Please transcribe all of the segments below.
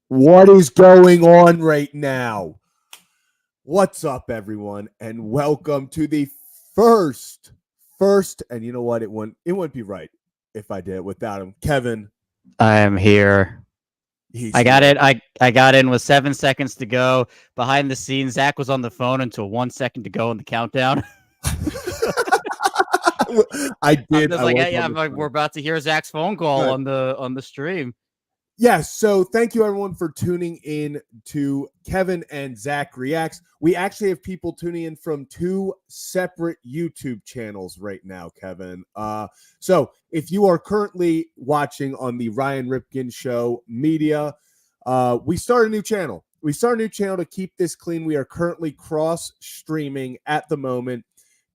What is going on right now? What's up, everyone, and welcome to the first, and you know what? It wouldn't be right if I did it without him. Kevin, I am here. he's I got here. it. I got in with 7 seconds to go. Behind the scenes, Zach was on the phone until 1 second to go in the countdown. I I'm did. just I like, was hey, yeah, on I'm the like, phone. we're about to hear Zach's phone call Good. on the stream. Yes, so thank you everyone for tuning in to Kevin and Zach Reacts. We actually have people tuning in from two separate YouTube channels right now, Kevin. So if you are currently watching on the Ryan Ripken Show media, we started a new channel. We started a new channel to keep this clean. We are currently cross-streaming at the moment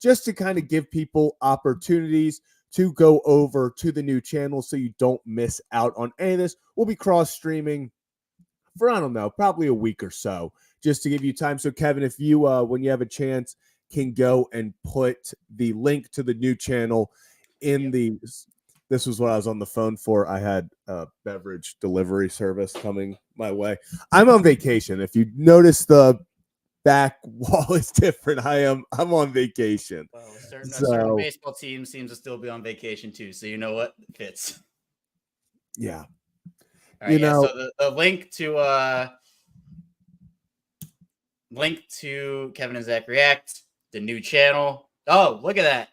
just to kind of give people opportunities to go over to the new channel so you don't miss out on any of this. We'll be cross-streaming for, I don't know, probably a week or so, just to give you time. So, Kevin, if you, when you have a chance, can go and put the link to the new channel in the... This was what I was on the phone for. I had a beverage delivery service coming my way. I'm on vacation. If you notice the back wall is different, I'm on vacation. Well, a certain So, baseball team seems to still be on vacation too. So you know what? It fits. yeah. All right, You yeah. know, So the link to Kevin and Zach React, the new channel. Oh, look at that.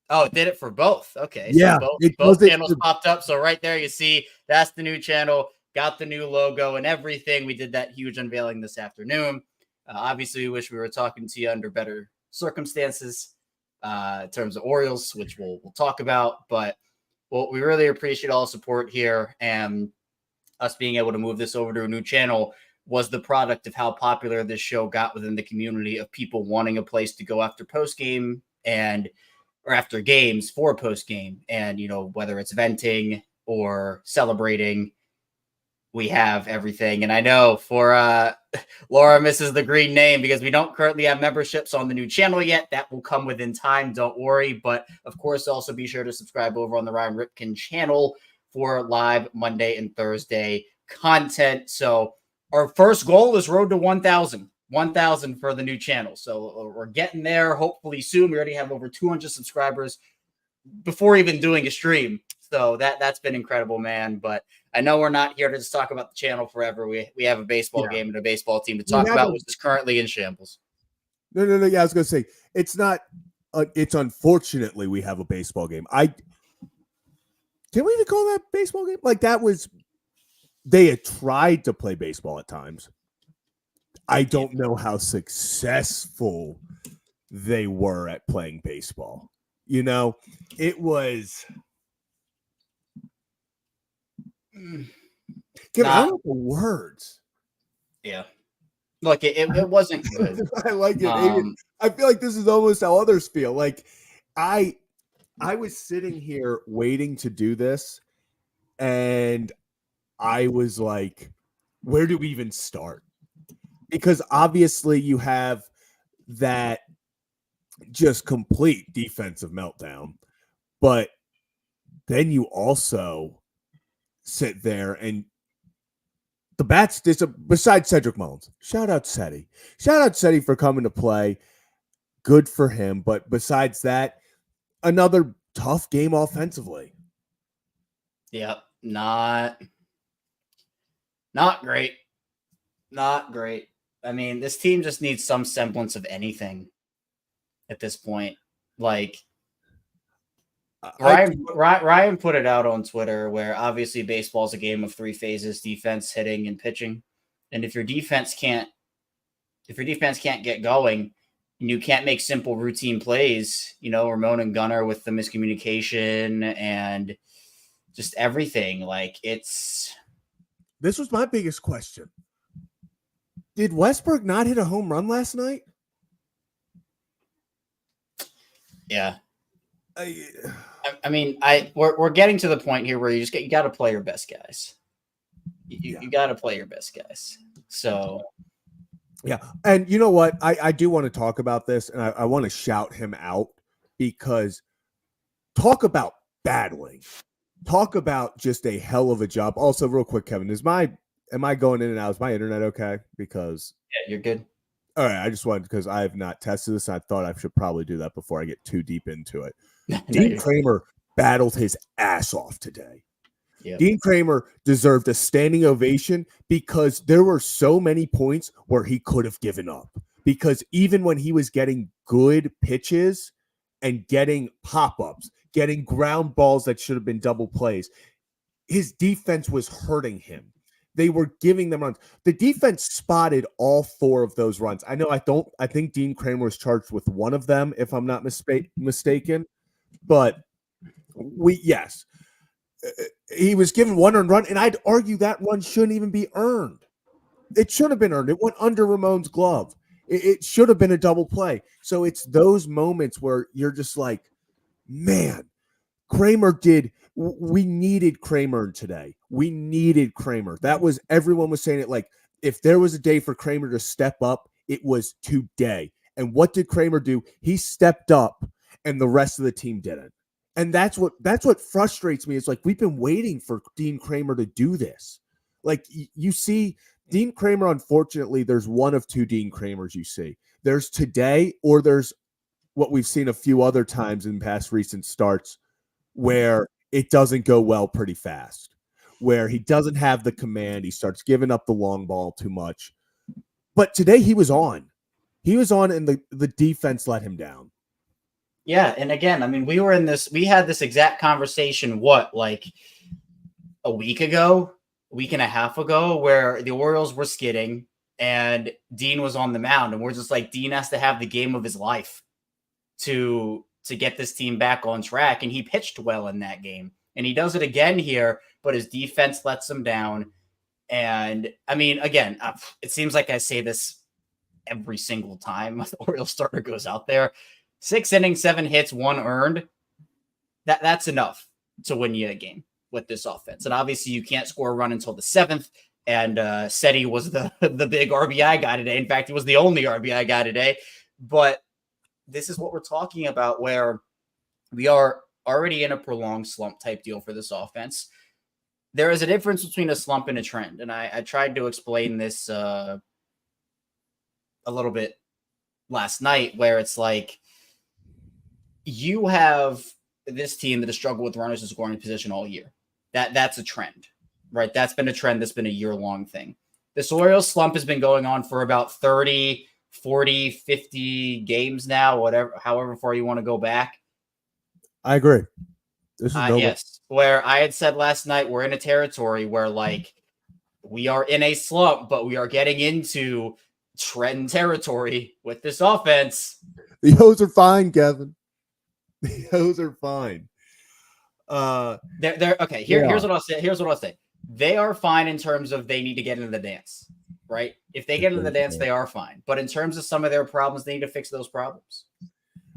Oh, it did it for both. Okay, yeah, so it both does it. channels popped up. So right there, you see that's the new channel. Got the new logo and everything. We did that huge unveiling this afternoon. Obviously, we wish we were talking to you under better circumstances in terms of Orioles, which we'll talk about. But well, we really appreciate all the support here, and us being able to move this over to a new channel was the product of how popular this show got within the community of people wanting a place to go after post game or after games for post game. And, you know, whether it's venting or celebrating, we have everything. And I know for Laura misses the green name because we don't currently have memberships on the new channel yet. That will come within time. Don't worry. But of course, also be sure to subscribe over on the Ryan Ripken channel for live Monday and Thursday content. So our first goal is road to 1,000 for the new channel. So we're getting there hopefully soon. We already have over 200 subscribers before even doing a stream. So that's been incredible, man. But I know we're not here to just talk about the channel forever. We have a baseball game and a baseball team to talk about, which is currently in shambles. No. Yeah, I was going to say, it's not, it's unfortunately we have a baseball game. Can we even call that baseball game? Like, that was, they had tried to play baseball at times. I don't know how successful they were at playing baseball. You know, it was... Kevin, I don't know the words. Yeah. Look, it wasn't good. I like it. I feel like this is almost how others feel. Like, I was sitting here waiting to do this, and I was like, where do we even start? Because obviously you have that just complete defensive meltdown, but then you also sit there and the bats, besides Cedric Mullins, shout out Seti for coming to play. Good for him. But besides that, another tough game offensively. Yeah, not great. Not great. I mean, this team just needs some semblance of anything at this point. Like, Ryan put it out on Twitter where obviously baseball is a game of three phases: defense, hitting, and pitching. And if your defense can't get going, and you can't make simple routine plays, you know, Ramon and Gunnar with the miscommunication and just everything. Like, this was my biggest question. Did Westbrook not hit a home run last night? Yeah. I mean, we're getting to the point here where you got to play your best guys. You got to play your best guys. So, yeah. And you know what? I do want to talk about this, and I want to shout him out because talk about battling. Talk about just a hell of a job. Also, real quick, Kevin, is my Am I going in and out? Is my internet okay? Because Yeah, you're good. all right, I just wanted because I have not tested this. And I thought I should probably do that before I get too deep into it. No, Dean Kramer battled his ass off today. Yep. Dean Kramer deserved a standing ovation because there were so many points where he could have given up. Because even when he was getting good pitches and getting pop-ups, getting ground balls that should have been double plays, his defense was hurting him. They were giving them runs. The defense spotted all 4 of those runs. I think Dean Kramer was charged with one of them, if I'm not mistaken. But yes, he was given 1 earned run, and I'd argue that run shouldn't even be earned. It should have been earned. It went under Ramon's glove. It should have been a double play. So it's those moments where you're just like, man, we needed Kramer today. We needed Kramer. That was, everyone was saying it like, if there was a day for Kramer to step up, it was today. And what did Kramer do? He stepped up, and the rest of the team didn't. And that's what frustrates me. It's like, we've been waiting for Dean Kramer to do this. Like, you see Dean Kramer, unfortunately, there's one of 2 Dean Kramers you see. There's today, or there's what we've seen a few other times in past recent starts where it doesn't go well pretty fast, where he doesn't have the command. He starts giving up the long ball too much. But today he was on. And the defense let him down. Yeah, and again, I mean, we had this exact conversation, like a week and a half ago, where the Orioles were skidding and Dean was on the mound, and we're just like, Dean has to have the game of his life to get this team back on track. And he pitched well in that game, and he does it again here, but his defense lets him down. And I mean, again, it seems like I say this every single time the Orioles starter goes out there. 6 innings, 7 hits, 1 earned. That's enough to win you a game with this offense. And obviously you can't score a run until the 7th. And Seti was the big RBI guy today. In fact, he was the only RBI guy today. But this is what we're talking about, where we are already in a prolonged slump type deal for this offense. There is a difference between a slump and a trend. And I tried to explain this a little bit last night, where it's like, you have this team that has struggled with runners in scoring position all year. That's a trend, right? That's been a trend. That's been a year-long thing. This Orioles slump has been going on for about 30, 40, 50 games now, however far you want to go back. I agree. This is yes, where I had said last night, we're in a territory where, like, we are in a slump, but we are getting into trend territory with this offense. The O's are fine, Kevin. The O's are fine. They're okay. Here's what I'll say. Here's what I'll say. They are fine in terms of they need to get into the dance, right? If they get into the dance, they are fine. But in terms of some of their problems, they need to fix those problems.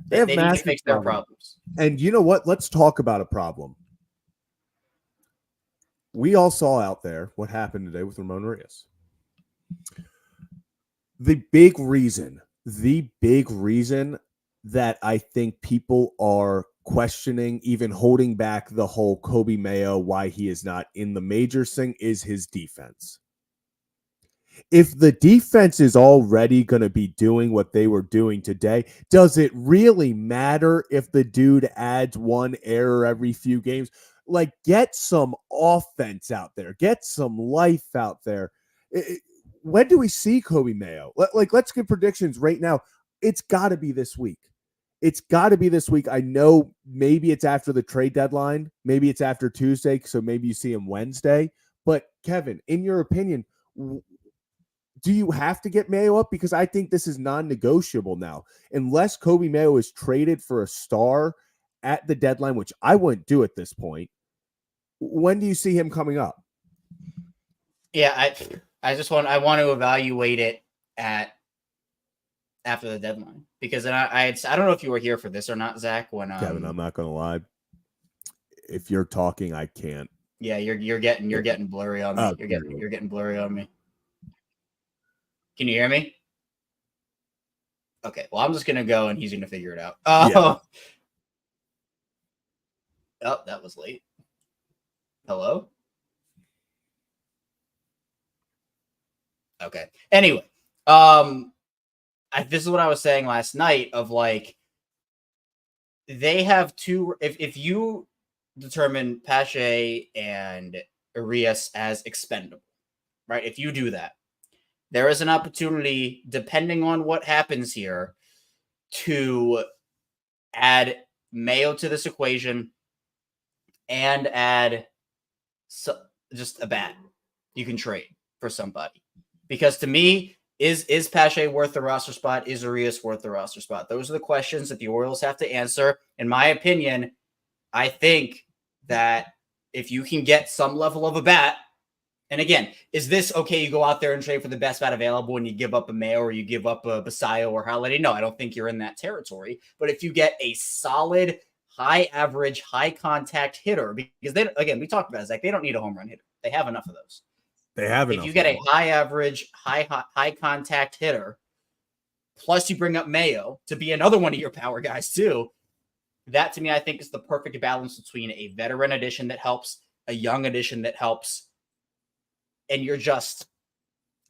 They need to fix their problems. And you know what? Let's talk about a problem. We all saw out there what happened today with Ramon Urias. The big reason that I think people are questioning, even holding back the whole Kobe Mayo, why he is not in the majors thing, is his defense. If the defense is already going to be doing what they were doing today, does it really matter if the dude adds 1 error every few games? Like, get some offense out there. Get some life out there. When do we see Kobe Mayo? Let's get predictions right now. It's got to be this week. I know maybe it's after the trade deadline. Maybe it's after Tuesday, so maybe you see him Wednesday. But, Kevin, in your opinion, do you have to get Mayo up? Because I think this is non-negotiable now. Unless Kobe Mayo is traded for a star at the deadline, which I wouldn't do at this point, when do you see him coming up? Yeah, I want to evaluate it after the deadline, because I don't know if you were here for this or not, Zach. When Kevin, I'm not going to lie. If you're talking, I can't. Yeah, you're getting blurry on me. You're getting blurry on me. Can you hear me? Okay, well, I'm just gonna go and he's gonna figure it out. Oh, that was late. Hello? Okay. Anyway, this is what I was saying last night of like, they have two. If you determine Pache and Arias as expendable, right? If you do that, there is an opportunity, depending on what happens here, to add Mayo to this equation and add just a bat you can trade for somebody. Because to me, is Pache worth the roster spot? Is Arias worth the roster spot? Those are the questions that the Orioles have to answer. In my opinion, I think that if you can get some level of a bat, and again, is this okay? You go out there and trade for the best bat available and you give up a Mayo or you give up a Basayo or Holiday? No, I don't think you're in that territory. But if you get a solid, high average, high contact hitter, because they, again, we talked about it, like they don't need a home run hitter. They have enough of those. They have enough. If you get a high average, high contact hitter, plus you bring up Mayo to be another one of your power guys too, that to me, I think is the perfect balance between a veteran addition that helps, a young addition that helps, and you're just,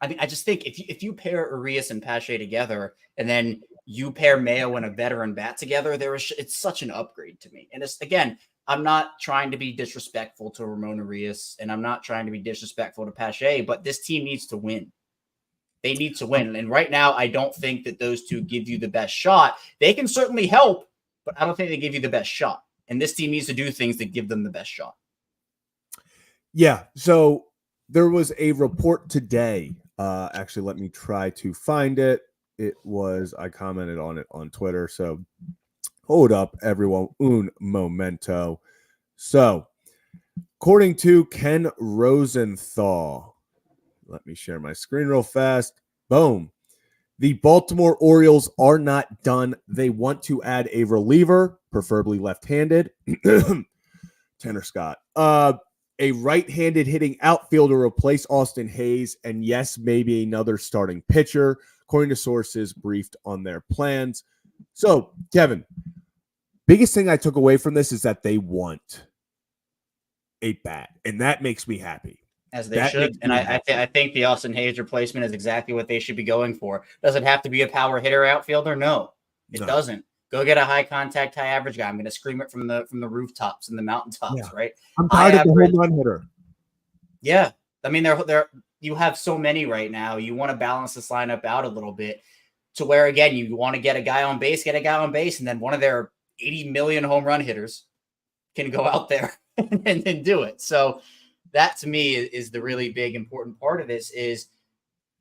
I just think if you pair Arias and Pache together, and then you pair Mayo and a veteran bat together, it's such an upgrade to me. And it's, again, I'm not trying to be disrespectful to Ramon Arias, and I'm not trying to be disrespectful to Pache, but this team needs to win. They need to win. And right now, I don't think that those two give you the best shot. They can certainly help, but I don't think they give you the best shot. And this team needs to do things that give them the best shot. Yeah. So there was a report today. Actually, let me try to find it. I commented on it on Twitter. So hold up, everyone. Un momento. So according to Ken Rosenthal, let me share my screen real fast. Boom. The Baltimore Orioles are not done. They want to add a reliever, preferably left-handed. Tanner Scott. A right-handed hitting outfielder to replace Austin Hayes, and yes, maybe another starting pitcher, according to sources briefed on their plans. So, Kevin, biggest thing I took away from this is that they want a bat, and that makes me happy. As they should. And I think the Austin Hayes replacement is exactly what they should be going for. Does it have to be a power hitter outfielder? No, it doesn't. Go get a high contact, high average guy. I'm going to scream it from the rooftops and the mountaintops, right? I'm tired of the home run hitter. Yeah. I mean, you have so many right now. You want to balance this lineup out a little bit to where, again, you want to get a guy on base, and then one of their 80 million home run hitters can go out there and do it. So that to me is the really big important part of this. Is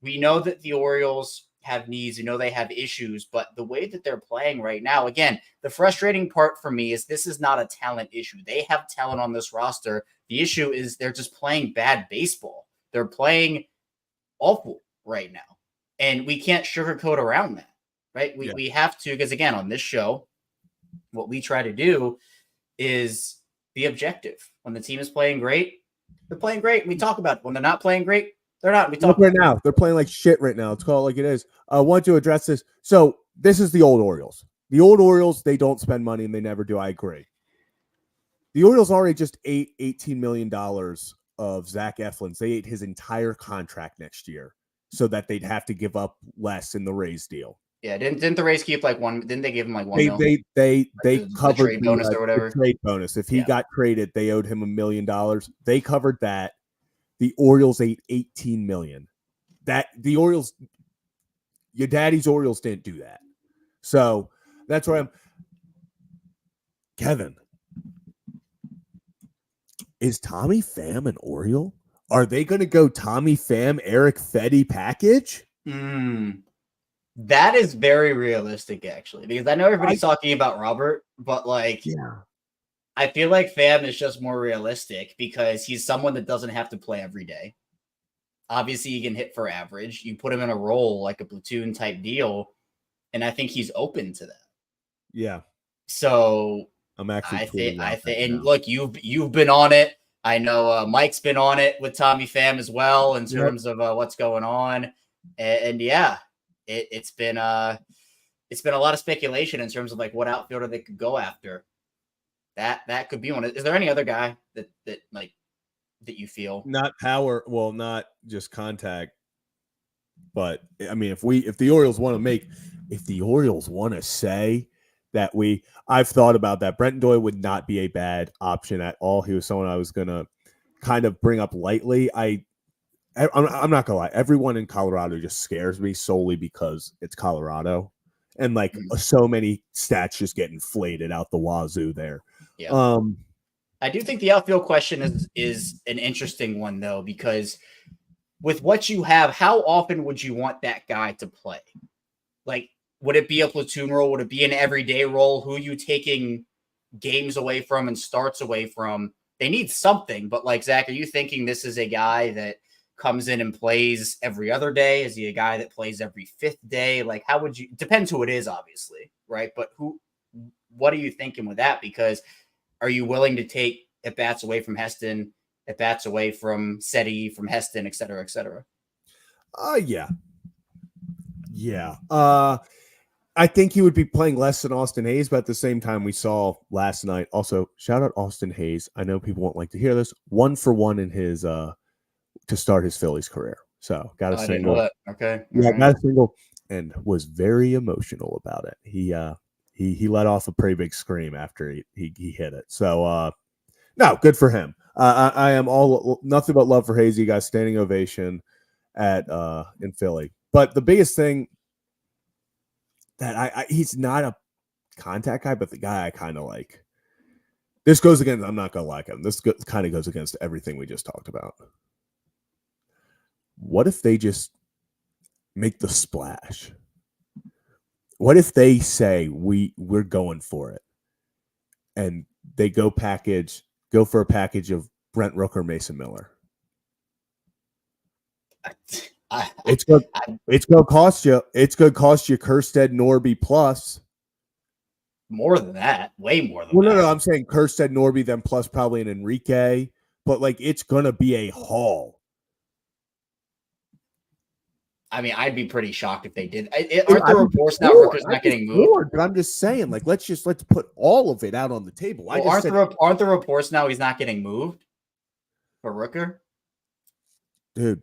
we know that the Orioles have needs, they have issues, but the way that they're playing right now, again, the frustrating part for me is this is not a talent issue. They have talent on this roster. The issue is they're just playing bad baseball. They're playing awful right now, and we can't sugarcoat around that, right? We have to, because again, on this show, what we try to do is be objective. When the team is playing great, they're playing great. We talk about it. When they're not playing great, they're not. We talk right now. They're playing like shit right now. Let's call it like it is. I want to address this. So this is the old Orioles. The old Orioles, they don't spend money, and they never do. I agree. The Orioles already just ate $18 million of Zach Eflin's. They ate his entire contract next year so that they'd have to give up less in the Rays deal. Yeah, didn't the Rays keep like one? Didn't they give him like $1 million? They covered the trade bonus or whatever. The trade bonus. If he got traded, they owed him $1 million. They covered that. The Orioles ate $18 million. That the Orioles, your daddy's Orioles didn't do that. So that's where I'm. Kevin, is Tommy Pham an Oriole? Are they going to go Tommy Pham, Eric Fedde package? That is very realistic, actually, because I know everybody's talking about Robert, but I feel like Pham is just more realistic because he's someone that doesn't have to play every day. Obviously, he can hit for average. You put him in a role like a platoon type deal, and I think he's open to that. Yeah. So I'm actually. I think, and look, you've been on it. I know Mike's been on it with Tommy Pham as well in terms of what's going on, and it's been a lot of speculation in terms of like what outfielder they could go after. That could be one. Is there any other guy that you feel? Not power, well, not just contact. But I mean, if the Orioles want to say that I've thought about that. Brenton Doyle would not be a bad option at all. He was someone I was gonna kind of bring up lightly. I'm not gonna lie. Everyone in Colorado just scares me solely because it's Colorado, and like so many stats just get inflated out the wazoo there. Yeah. I do think the outfield question is an interesting one though, because with what you have, how often would you want that guy to play? Like, would it be a platoon role? Would it be an everyday role? Who are you taking games away from and starts away from? They need something, but like, Zach, are you thinking this is a guy that comes in and plays every other day? Is he a guy that plays every fifth day? Like, how would you, depends who it is, obviously, right? But what are you thinking with that? Because are you willing to take at bats away from Heston, at bats away from Seti, from Heston, et cetera, et cetera? Yeah. Yeah. I think he would be playing less than Austin Hayes, but at the same time, we saw last night. Also, shout out Austin Hayes. I know people won't like to hear this. 1-for-1 in his to start his Phillies career. So got a single. Okay. Yeah, got a single and was very emotional about it. He let off a pretty big scream after he hit it. So no, good for him. I am all nothing but love for Hayes. He got standing ovation at in Philly. But the biggest thing that he's not a contact guy, but the guy I kind of like. This goes against, I'm not going to like him. This kind of goes against everything we just talked about. What if they just make the splash? What if they say we're going for it? And they go for a package of Brent Rooker, Mason Miller. It's gonna cost you. It's gonna cost you Kerstead Norby plus. More than that, way more than that. Well, no. I'm saying Kerstead Norby, then plus probably an Enrique, but like it's gonna be a haul. I mean, I'd be pretty shocked if they did. Aren't there reports now Rooker's not getting moved? But I'm just saying, like, let's put all of it out on the table. Well, aren't there reports now he's not getting moved for Rooker? Dude,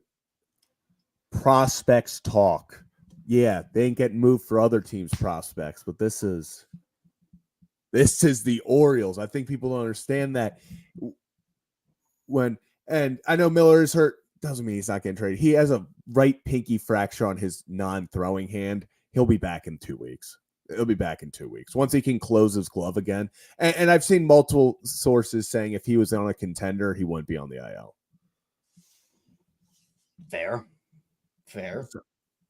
prospects talk. Yeah, they ain't getting moved for other teams' prospects, but this is the Orioles. I think people don't understand that. And I know Miller is hurt. Doesn't mean he's not getting traded. He has a right pinky fracture on his non-throwing hand. He'll be back in 2 weeks. He'll be back in 2 weeks once he can close his glove again. And I've seen multiple sources saying if he was on a contender, he wouldn't be on the IL. Fair.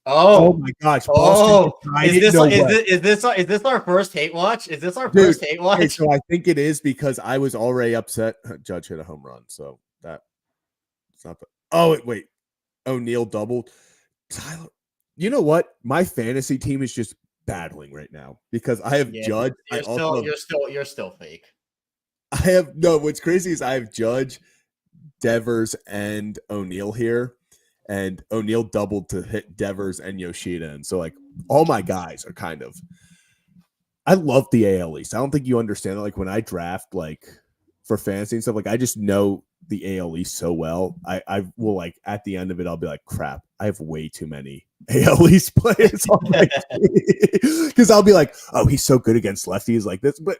Oh my gosh! Boston, is this our first hate watch? Is this our first hate watch? Okay, so I think it is because I was already upset. Judge hit a home run, so that's not the. Oh wait, O'Neill doubled. Tyler, you know what? My fantasy team is just battling right now because I have Judge. You're still fake. I have no. What's crazy is I have Judge, Devers, and O'Neill here. And O'Neill doubled to hit Devers and Yoshida. And so, like, all my guys are kind of – I love the AL East. I don't think you understand it. Like, when I draft, like, for fantasy and stuff, like, I just know the AL East so well. I will, like, at the end of it, I'll be like, crap, I have way too many AL East players on my team. Because I'll be like, oh, he's so good against lefties like this. But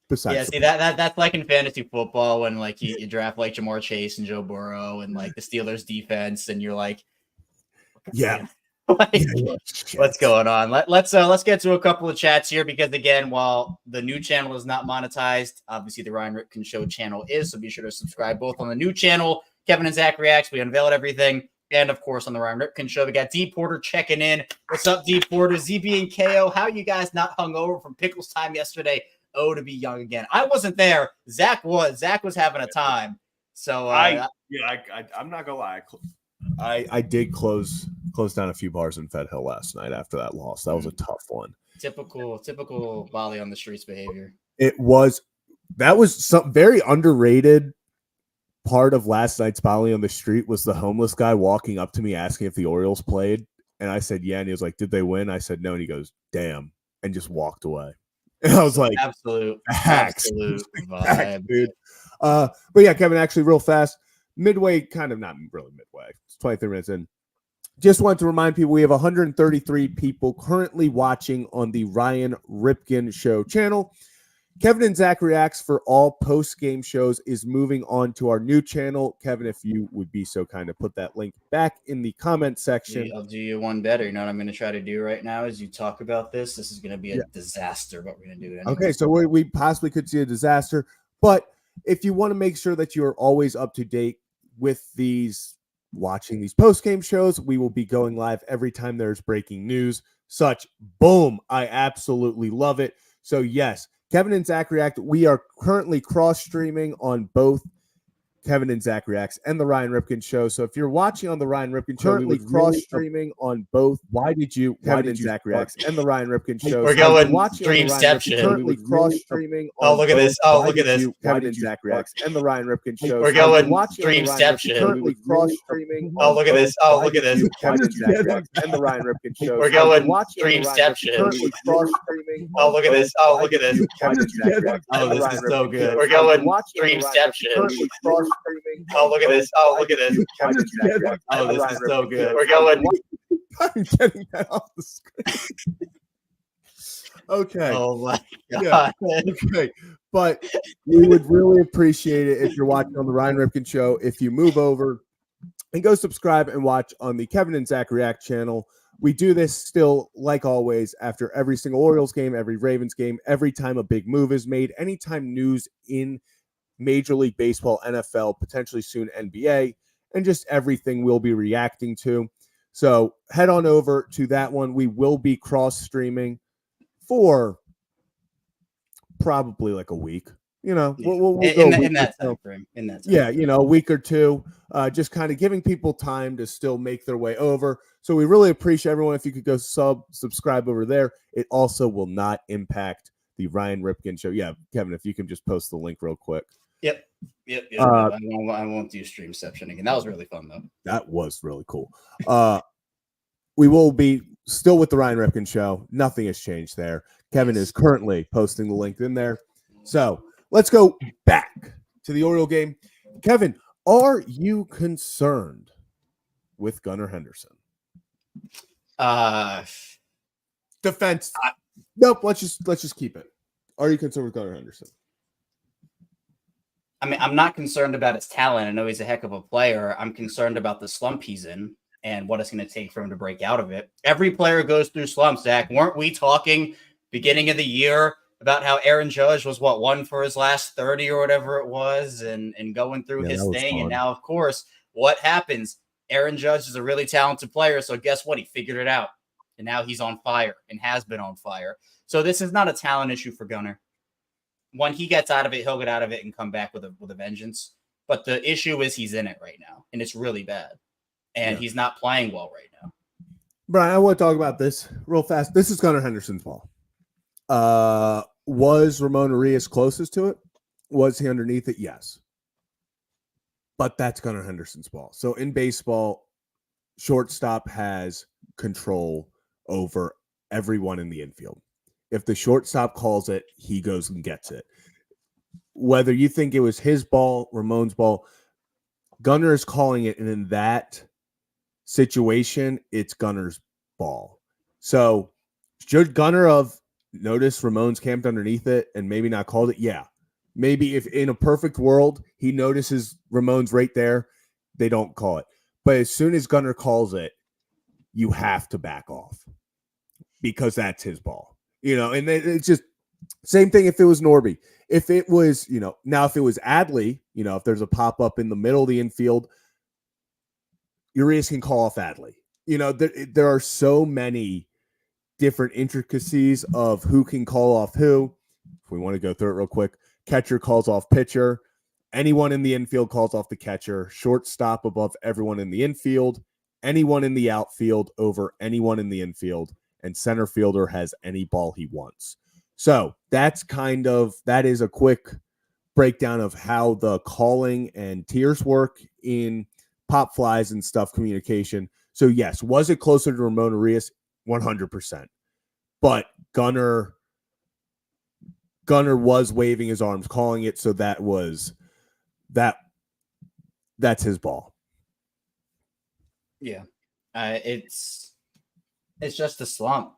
besides, see that's like in fantasy football when like you draft like Jamar Chase and Joe Burrow and like the Steelers defense, and you're like, what's going on? Let's get to a couple of chats here because again, while the new channel is not monetized, obviously the Ryan Ripken Show channel is, so be sure to subscribe both on the new channel, Kevin and Zach Reacts. We unveiled everything. And of course, on the Ryan Ripken Show, we got D Porter checking in. What's up, D Porter? ZB and KO. How you guys not hungover from Pickles time yesterday? Oh, to be young again. I wasn't there. Zach was. Zach was having a time. So I'm not gonna lie. I did close down a few bars in Fed Hill last night after that loss. That was a tough one. Typical Bali on the streets behavior. That was some very underrated part of last night's Bali on the street was the homeless guy walking up to me asking if the Orioles played. And I said, yeah. And he was like, did they win? I said, no. And he goes, damn. And just walked away. And I was like, absolute vibe, dude. But yeah, Kevin, actually real fast, midway, kind of not really midway. It's 23 minutes in. just want to remind people we have 133 people currently watching on the Ryan Ripken Show channel. Kevin and Zach Reacts for all post-game shows is moving on to our new channel. Kevin, if you would be so kind to put that link back in the comment section. I'll do you one better. You know what I'm going to try to do right now as you talk about this? This is going to be a disaster, but we're going to do it anyway. Okay, so we possibly could see a disaster. But if you want to make sure that you're always up to date with watching these post-game shows, we will be going live every time there's breaking news. Boom. I absolutely love it. So yes, Kevin and Zach React, we are currently cross-streaming on both Kevin and Zach Reacts and the Ryan Ripken Show. So if you're watching on the Ryan Ripken Show, currently cross-streaming on both Kevin and Zach Reacts and the Ryan Ripken Show. We're going Dreamception. Currently cross-streaming on look at this. Look at this. Kevin and Zach Reacts and the Ryan Ripken Show. We're going Dreamception. Currently cross-streaming. Look at this. Look at this. Kevin and Zach Reacts and the Ryan Ripken Show. We're going Dreamception. Currently cross-streaming. Look at this. Look at this. Kevin and Zach Reacts. This is so good. We're going Dreamception. Look at this. Look at this. This is so good. We're going. I'm getting that off the screen. Okay. Oh my God. Yeah. Okay. But we would really appreciate it if you're watching on the Ryan Ripken Show, if you move over and go subscribe and watch on the Kevin and Zach React channel. We do this still, like always, after every single Orioles game, every Ravens game, every time a big move is made, anytime news in Major League Baseball, NFL, potentially soon NBA, and just everything we'll be reacting to. So head on over to that one. We will be cross-streaming for probably like a week. We'll go in that time frame. Yeah, a week or two, just kind of giving people time to still make their way over. So we really appreciate everyone if you could go subscribe over there. It also will not impact the Ryan Ripken Show. Yeah, Kevin, if you can just post the link real quick. Yep. I won't do Streamception again. That was really fun, though. That was really cool. We will be still with the Ryan Ripken Show. Nothing has changed there. Kevin is currently posting the link in there. So let's go back to the Oriole game. Kevin, are you concerned with Gunnar Henderson? Defense. Nope. Let's just keep it. Are you concerned with Gunnar Henderson? I mean, I'm not concerned about his talent. I know he's a heck of a player. I'm concerned about the slump he's in and what it's going to take for him to break out of it. Every player goes through slumps, Zach. Weren't we talking beginning of the year about how Aaron Judge was, 1 for his last 30 or whatever it was, and going through his thing. Fun. And now, of course, what happens? Aaron Judge is a really talented player, so guess what? He figured it out. And now he's on fire and has been on fire. So this is not a talent issue for Gunnar. When he gets out of it, he'll get out of it and come back with a vengeance. But the issue is he's in it right now, and it's really bad. And he's not playing well right now. Brian, I want to talk about this real fast. This is Gunnar Henderson's ball. Was Ramon Urias closest to it? Was he underneath it? Yes. But that's Gunnar Henderson's ball. So in baseball, shortstop has control over everyone in the infield. If the shortstop calls it, he goes and gets it. Whether you think it was his ball, Ramon's ball, Gunnar is calling it, and in that situation, it's Gunnar's ball. So should Gunnar have noticed Ramon's camped underneath it and maybe not called it? Yeah. Maybe if in a perfect world, he notices Ramon's right there, they don't call it. But as soon as Gunnar calls it, you have to back off because that's his ball. And it's just same thing if it was Norby. If it was, now if it was Adley, if there's a pop-up in the middle of the infield, Urias can call off Adley. There are so many different intricacies of who can call off who. If we want to go through it real quick, catcher calls off pitcher. Anyone in the infield calls off the catcher. Shortstop above everyone in the infield. Anyone in the outfield over anyone in the infield. And center fielder has any ball he wants. So that is a quick breakdown of how the calling and tiers work in pop flies and stuff communication. So yes, was it closer to Ramon Urias? 100%. But Gunnar was waving his arms, calling it. So that's his ball. Yeah. It's just a slump,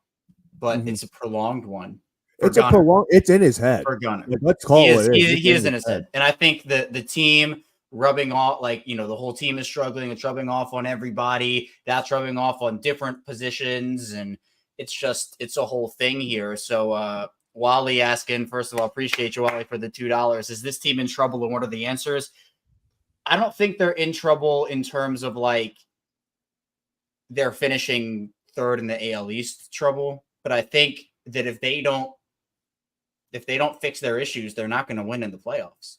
but it's a prolonged one for It's a Gunnar. prolonged. It's in his head. For Gunnar, Like, let's call it what it is. He is in his head, and I think the team rubbing off, like, you know, the whole team is struggling. It's rubbing off on everybody. That's rubbing off on different positions, and it's a whole thing here. So Wally asking, first of all, appreciate you, Wally, for the $2. Is this team in trouble, and what are the answers? I don't think they're in trouble in terms of like they're finishing third in the AL East trouble, but I think that if they don't fix their issues, they're not going to win in the playoffs.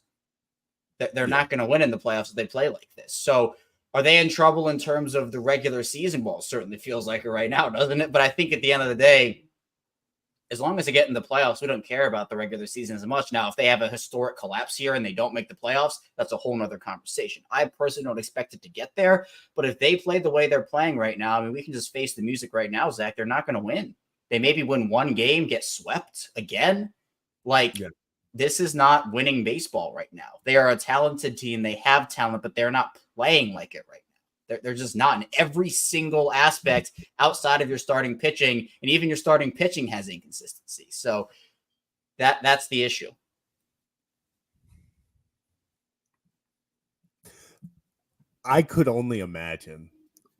They're not going to win in the playoffs if they play like this. So are they in trouble in terms of the regular season? Well, it certainly feels like it right now, doesn't it? But I think at the end of the day, as long as they get in the playoffs, we don't care about the regular season as much. Now, if they have a historic collapse here and they don't make the playoffs, that's a whole nother conversation. I personally don't expect it to get there, but if they play the way they're playing right now, I mean, we can just face the music right now, Zach. They're not going to win. They maybe win one game, get swept again. This is not winning baseball right now. They are a talented team. They have talent, but they're not playing like it right now. They're just not in every single aspect outside of your starting pitching, and even your starting pitching has inconsistency. So that's the issue. I could only imagine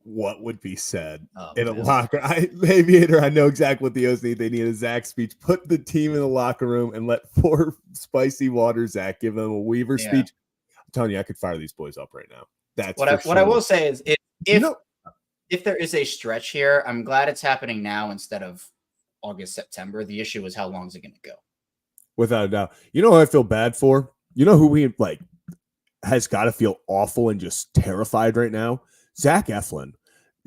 what would be said in a locker. Aviator, I know exactly what the O's need. They need a Zach speech. Put the team in the locker room and let 4 spicy water Zach give them a Weaver speech. I'm telling you, I could fire these boys up right now. That's what I will say is if there is a stretch here, I'm glad it's happening now instead of August, September. The issue is how long is it going to go? Without a doubt. You know who I feel bad for? You know who we like has got to feel awful and just terrified right now? Zach Eflin.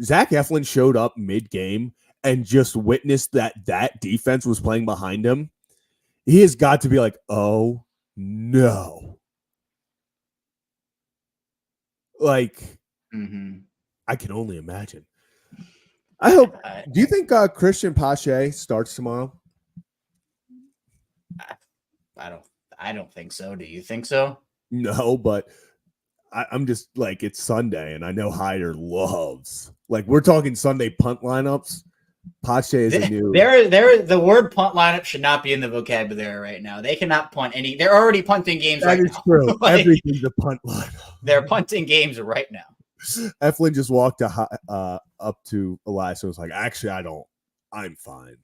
Zach Eflin showed up mid-game and just witnessed that defense was playing behind him. He has got to be like, oh, no. Like, I can only imagine. I hope. Do you think Christian Pache starts tomorrow? I don't think so. Do you think so? No, but I'm just like, it's Sunday, and I know Hyder loves. Like, we're talking Sunday punt lineups. Pache is a new. The word punt lineup should not be in the vocabulary right now. They cannot punt any. They're already punting games right now. That is true. Like, everything's a punt lineup. They're punting games right now. Eflin just walked up to Elias and was like, actually, I'm fine.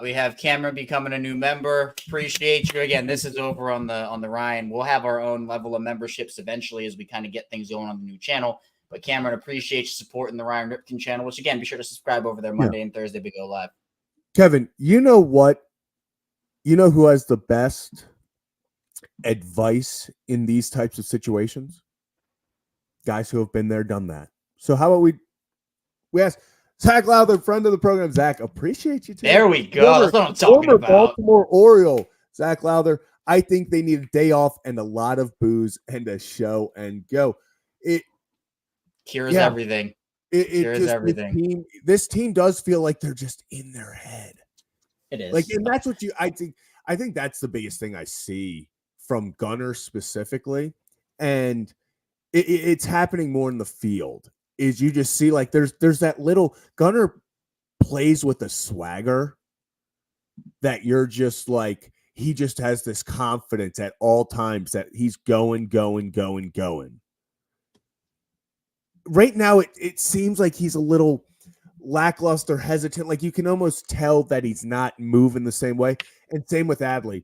We have Cameron becoming a new member. Appreciate you. Again, this is over on the Ryan. We'll have our own level of memberships eventually as we kind of get things going on the new channel. But Cameron, appreciate you supporting the Ryan Ripken channel, which again, be sure to subscribe over there Monday and Thursday we go live. Kevin, you know what? You know who has the best advice in these types of situations? Guys who have been there, done that. So how about we ask Zach Lowther, friend of the program. Zach, appreciate you too. There we go. That's what I'm talking about. Baltimore Oriole, Zach Lowther. I think they need a day off and a lot of booze and a show and go. It cures everything. It cures everything. This team does feel like they're just in their head. It is. Like, and that's what I think that's the biggest thing I see from Gunnar specifically. And it's happening more in the field. Is you just see like there's that little Gunnar plays with a swagger that you're just like, he just has this confidence at all times that he's going. Right now, it seems like he's a little lackluster, hesitant. Like you can almost tell that he's not moving the same way. And same with Adley.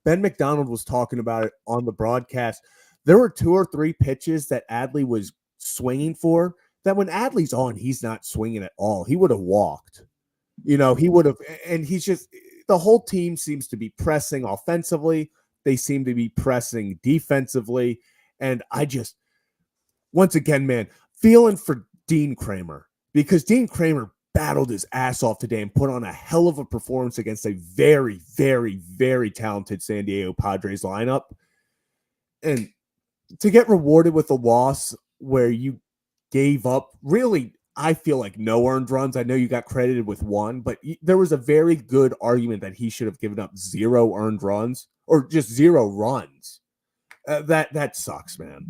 Ben McDonald was talking about it on the broadcast. There were 2 or 3 pitches that Adley was swinging for that when Adley's on, he's not swinging at all. He would have walked. He would have. And he's just, the whole team seems to be pressing offensively. They seem to be pressing defensively. And I just, once again, man, feeling for Dean Kramer, because Dean Kramer battled his ass off today and put on a hell of a performance against a very, very, very talented San Diego Padres lineup. And to get rewarded with a loss where you gave up, really, I feel like no earned runs. I know you got credited with 1, but there was a very good argument that he should have given up 0 earned runs or just 0 runs. That sucks, man.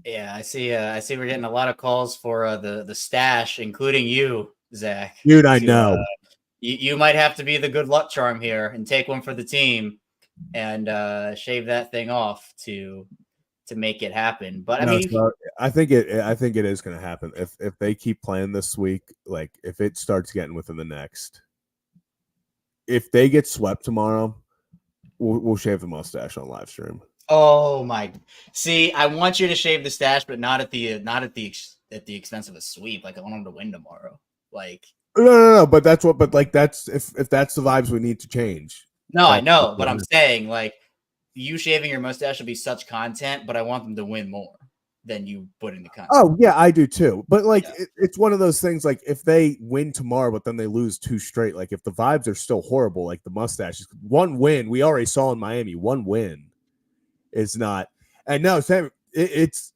Yeah, I see. I see. We're getting a lot of calls for the stash, including you, Zach. Dude, I To know. you might have to be the good luck charm here and take one for the team and shave that thing off to make it happen. But I No, mean, so I think it is going to happen if they keep playing this week. Like if it starts getting within the next, if they get swept tomorrow, we'll shave the mustache on live stream. oh my! See, I want you to shave the stash, but not at the at the expense of a sweep. Like I want them to win tomorrow. Like No. But that's what. But like that's if that's the vibes we need to change. no, I That's know, but I'm saying like you shaving your mustache will be such content, but I want them to win more than you putting the content. Oh yeah, I do too. But like Yeah. it's one of those things. Like if they win tomorrow, but then they lose 2 straight. Like if the vibes are still horrible, like the mustache, one win we already saw in Miami. One win is not. And no, Sam, it's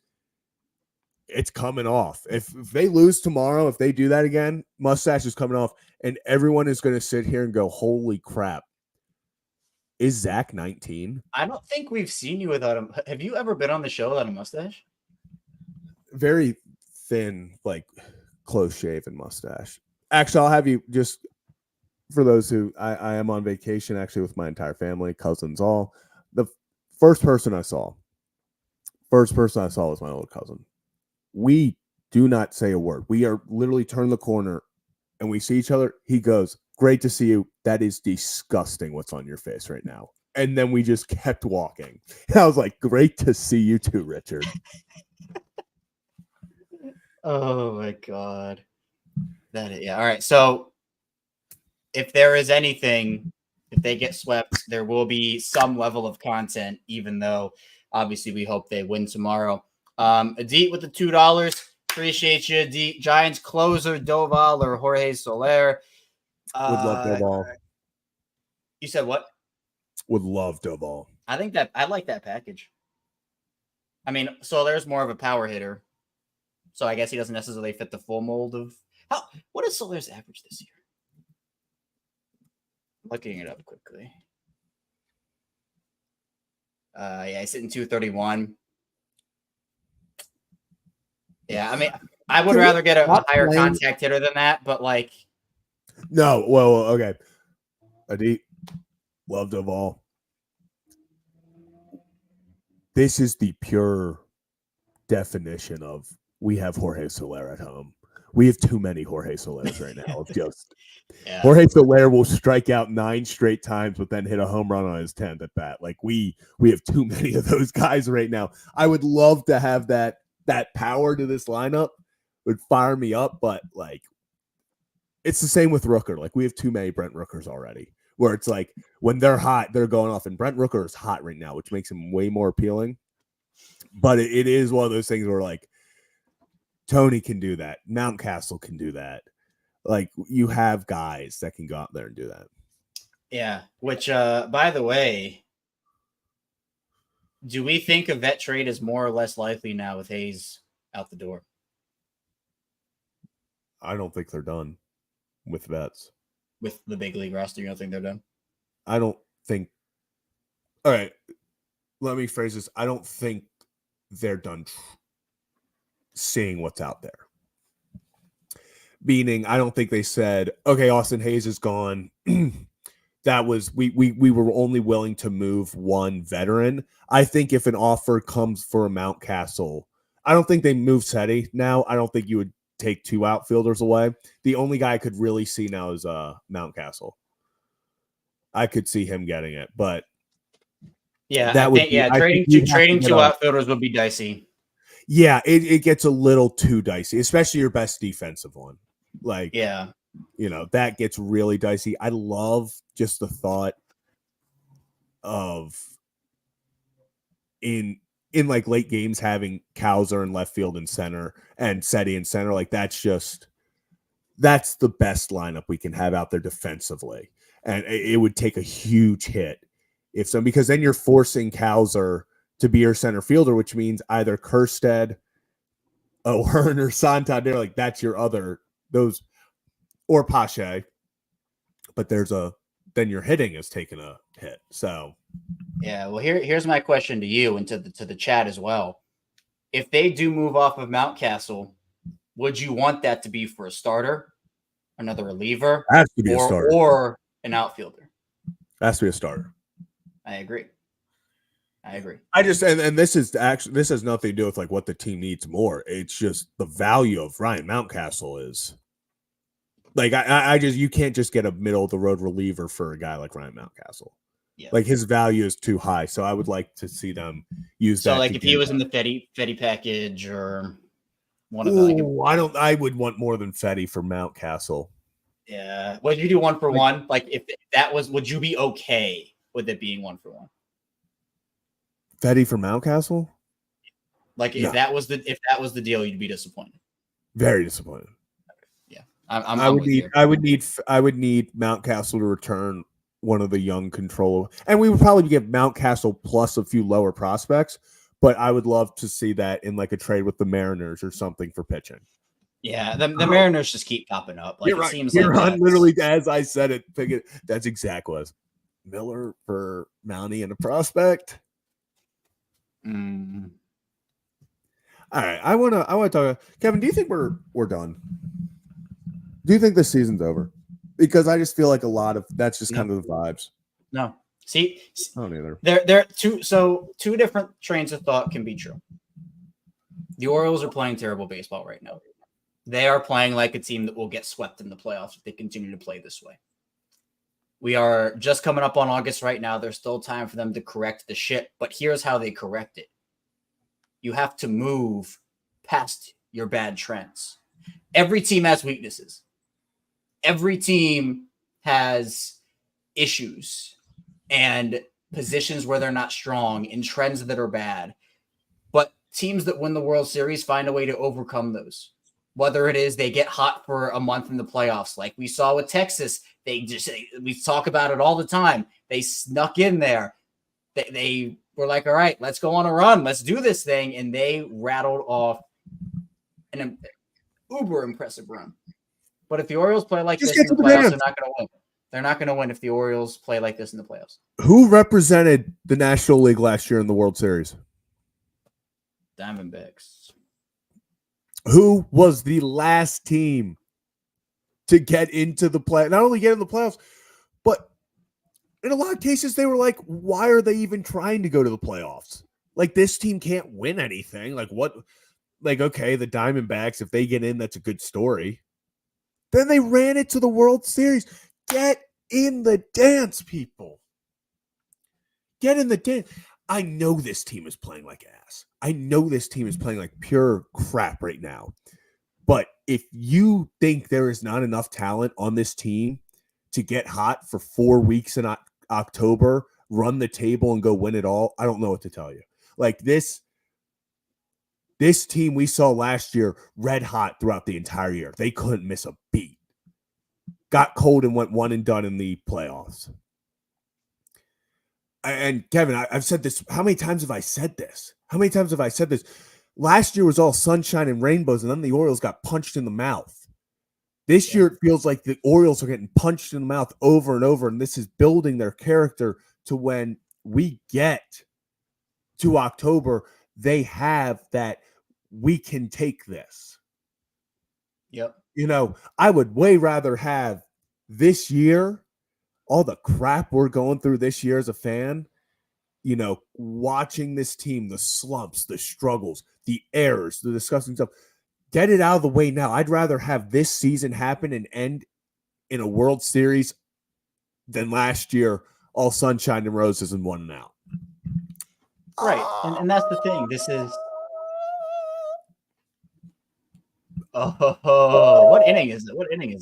coming off. If they lose tomorrow, if they do that again, mustache is coming off, and everyone is going to sit here and go, "Holy crap! Is Zach 19?" I don't think we've seen you without him. Have you ever been on the show without a mustache? Very thin, like close shaven mustache. Actually, I'll have you just for those who I am on vacation actually with my entire family, cousins, all. The first person I saw was my old cousin. We do not say a word. We are literally turn the corner and we see each other. He goes, "Great to see you. That is disgusting what's on your face right now." And then we just kept walking. And I was like, "Great to see you too, Richard." Oh my god. Yeah. All right. So if there is anything, if they get swept, there will be some level of content, even though obviously we hope they win tomorrow. Adit with the $2. Appreciate you, Adit. Giants closer, Doval or Jorge Soler. Would love Doval. You said what? Would love Doval. I think that I like that package. I mean, Soler's more of a power hitter. So I guess he doesn't necessarily fit the full mold of what is Soler's average this year? Looking it up quickly. Yeah, he's hitting 231. Yeah, I mean, I would rather get a higher contact hitter than that, but like, no, well, okay. Adit, love Doval. This is the pure definition of we have Jorge Soler at home. We have too many Jorge Solers right now. Of just Jorge Soler will strike out 9 straight times, but then hit a home run on his 10th at bat. Like we have too many of those guys right now. I would love to have that power to this lineup. Would fire me up, but like it's the same with Rooker. Like we have too many Brent Rookers already. Where it's like when they're hot, they're going off, and Brent Rooker is hot right now, which makes him way more appealing. But it is one of those things where like Tony can do that. Mountcastle can do that. Like you have guys that can go out there and do that. Yeah. Which, by the way, do we think a vet trade is more or less likely now with Hayes out the door? I don't think they're done with vets. With the big league roster, you don't think they're done? I don't think. All right. Let me phrase this. I don't think they're done seeing what's out there. Meaning, I don't think they said, okay, Austin Hayes is gone. That was we were only willing to move one veteran. I think if an offer comes for a Mountcastle, I don't think they move Seti now. I don't think you would take 2 outfielders away. The only guy I could really see now is Mountcastle. I could see him getting it, but yeah, that would be, trading 2 outfielders would be dicey. Yeah, it gets a little too dicey, especially your best defensive one. Like, yeah, that gets really dicey. I love just the thought of in like late games having Cowser in left field and center and Seti in center. Like that's the best lineup we can have out there defensively. And it would take a huge hit because then you're forcing Cowser to be your center fielder, which means either Kerstead, O'Hearn, or Santander. Like that's your other those, or Pache. But then your hitting is taking a hit. So yeah. Well, here's my question to you and to the chat as well. if they do move off of Mountcastle, would you want that to be for a starter, another reliever, Has to be a starter. or an outfielder? Has to be a starter. I agree. I just and this is actually, this has nothing to do with like what the team needs more. It's just the value of Ryan Mountcastle is like I just, you can't just get a middle of the road reliever for a guy like Ryan Mountcastle. Yeah. Like his value is too high. So I would like to see them use that. So like if he was in the Fetty package or one of the I would want more than Fetty for Mountcastle. Yeah. Would you do 1 for 1? Like if that was, would you be okay with it being 1 for 1? Fetty for Mountcastle? Like if that was the deal, you'd be disappointed. Very disappointed. Yeah. I would need Mountcastle to return one of the young control, and we would probably give Mountcastle plus a few lower prospects, but I would love to see that in like a trade with the Mariners or something for pitching. Yeah, the Mariners just keep popping up. Like it seems like literally as I said it, that's exactly what it was. Miller for Mountie and a prospect. All right, I want to talk. Kevin, do you think we're done? Do you think the season's over? Because I just feel like a lot of that's just kind of the vibes. No, see, I don't either. There two different trains of thought can be true. The Orioles are playing terrible baseball right now. They are playing like a team that will get swept in the playoffs if they continue to play this way. We are just coming up on August right now. There's still time for them to correct the shit, but here's how they correct it. You have to move past your bad trends. Every team has weaknesses. Every team has issues and positions where they're not strong and trends that are bad. But teams that win the World Series find a way to overcome those. Whether it is they get hot for a month in the playoffs, like we saw with Texas, we talk about it all the time. They snuck in there. They were like, all right, let's go on a run. Let's do this thing. And they rattled off an uber impressive run. But if the Orioles play like this in the playoffs, they're not going to win. They're not going to win if the Orioles play like this in the playoffs. Who represented the National League last year in the World Series? Diamondbacks. Who was the last team to get into the play? Not only get in the playoffs, but in a lot of cases, they were like, why are they even trying to go to the playoffs? Like, this team can't win anything. Like, what? Like, okay, the Diamondbacks, if they get in, that's a good story. Then they ran it to the World Series. Get in the dance, people. Get in the dance. I know this team is playing like ass. I know this team is playing like pure crap right now. But if you think there is not enough talent on this team to get hot for 4 weeks in October, run the table and go win it all, I don't know what to tell you. Like this team we saw last year, red hot throughout the entire year. They couldn't miss a beat. Got cold and went one and done in the playoffs. And Kevin, I've said this. How many times have I said this? Last year was all sunshine and rainbows, and then the Orioles got punched in the mouth. This year, it feels like the Orioles are getting punched in the mouth over and over, and this is building their character to when we get to October, they have that we can take this. Yep. You know, I would way rather have this year, all the crap we're going through this year as a fan, you know, watching this team, the slumps, the struggles, the errors, the disgusting stuff, get it out of the way now. I'd rather have this season happen and end in a World Series than last year, all sunshine and roses and 1 and out. Right. And that's the thing. This is... Oh, what inning is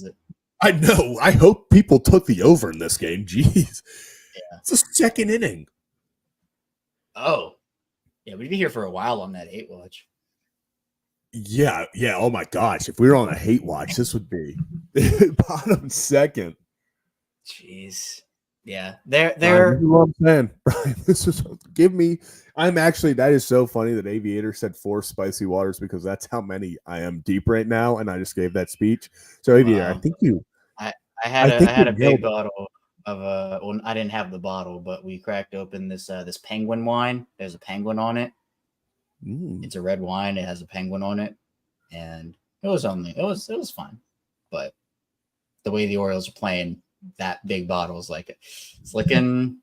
it? I know. I hope people took the over in this game. Jeez. Yeah. It's the second inning. Oh. Yeah, we'd be here for a while on that 8 watch. Yeah. Oh my gosh. If we were on a hate watch, this would be bottom second. Jeez. Yeah. They're Brian, what I'm saying. Brian, this is that is so funny that Aviator said 4 spicy waters because that's how many I am deep right now, and I just gave that speech. So Aviator, I think you I had a big bottle of well, I didn't have the bottle, but we cracked open this penguin wine. There's a penguin on it. It's a red wine. It has a penguin on it, and it was fine. But the way the Orioles are playing, that big bottle is like it's looking.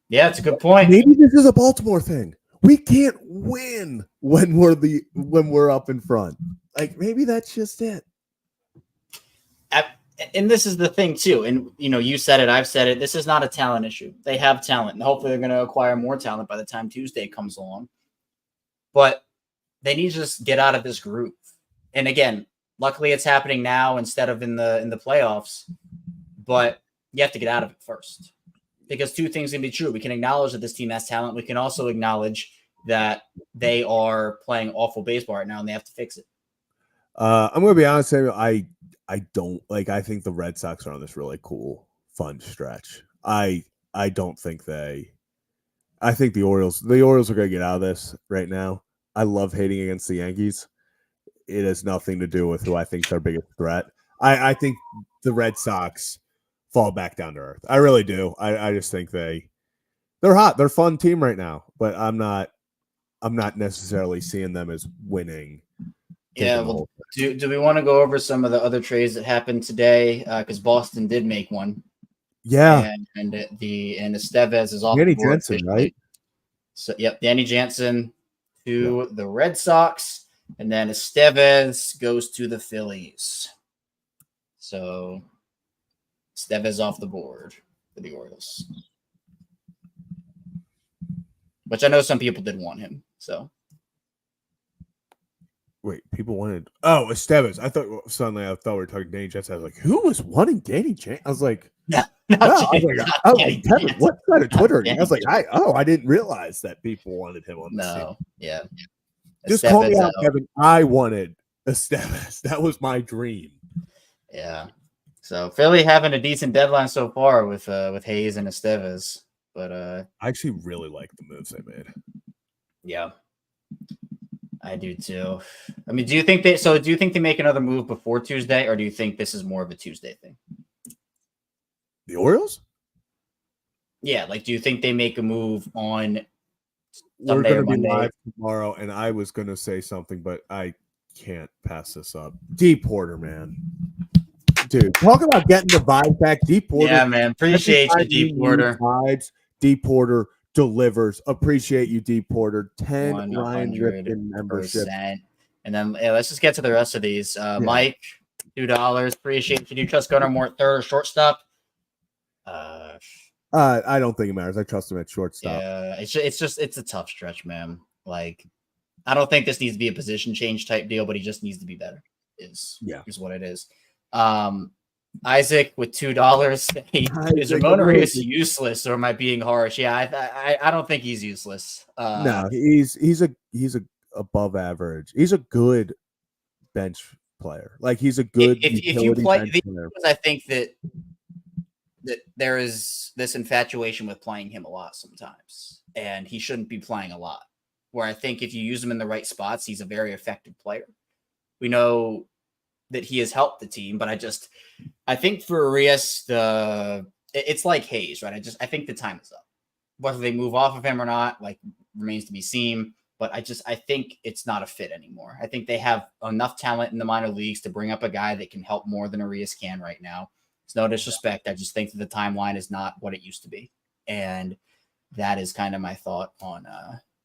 Yeah, it's a good point. Maybe this is a Baltimore thing. We can't win when we're up in front. Like maybe that's just it. And this is the thing too. And you said it, I've said it. This is not a talent issue. They have talent, and hopefully they're going to acquire more talent by the time Tuesday comes along. But they need to just get out of this groove. And again, luckily it's happening now instead of in the playoffs. But you have to get out of it first, because two things can be true. We can acknowledge that this team has talent. We can also acknowledge that they are playing awful baseball right now, and they have to fix it. I'm going to be honest with you. I don't like. I think the Red Sox are on this really cool, fun stretch. I don't think they. I think the Orioles are going to get out of this right now. I love hating against the Yankees. It has nothing to do with who I think is their biggest threat. I think the Red Sox fall back down to earth. I really do. I just think they're hot. They're a fun team right now, but I'm not necessarily seeing them as winning. Yeah, well, do we want to go over some of the other trades that happened today? Because Boston did make one. Yeah, and Estevez is off Danny the board Jansen, officially. right? So Danny Jansen to the Red Sox, and then Estevez goes to the Phillies. So Estevez off the board for the Orioles, which I know some people did want him. So. Wait, people wanted Estevez. I thought we were talking Danny Jansen. I was like, who was wanting Danny Jansen? I was like, Kevin, what kind of Twitter? I was like, I didn't realize that people wanted him on the team. Yeah. Just call me out, Kevin. I wanted Estevez. That was my dream. Yeah. So Philly having a decent deadline so far with Hayes and Estevez, but I actually really like the moves they made. Yeah. I do too. I mean, do you think they make another move before Tuesday, or do you think this is more of a Tuesday thing? The Orioles? Yeah, like do you think they make a move on Sunday or Monday? We're going to be live tomorrow, and I was going to say something, but I can't pass this up. D. Porter, man. Dude, talk about getting the vibe back. D. Porter. Yeah, man. Appreciate you, D. Porter. Vibes. D. Porter delivers. Appreciate you, D. Porter. 10 Ryan Ripken membership. And then let's just get to the rest of these. Mike, $2. Appreciate you. Do you trust Gunnar more at third or shortstop? I don't think it matters. I trust him at shortstop. Yeah, it's a tough stretch, man. Like, I don't think this needs to be a position change type deal, but he just needs to be better. Is what it is. Isaac with $2. Is Ramon Arias useless, or am I being harsh? Yeah, I don't think he's useless. No, he's a above average. He's a good bench player. Like he's a good. If you play, I think that there is this infatuation with playing him a lot sometimes, and he shouldn't be playing a lot. Where I think if you use him in the right spots, he's a very effective player. We know that he has helped the team, but I think for Arias, it's like Hayes, right? I think the time is up. Whether they move off of him or not, like remains to be seen. But I think it's not a fit anymore. I think they have enough talent in the minor leagues to bring up a guy that can help more than Arias can right now. It's no disrespect. I just think that the timeline is not what it used to be. And that is kind of my thought on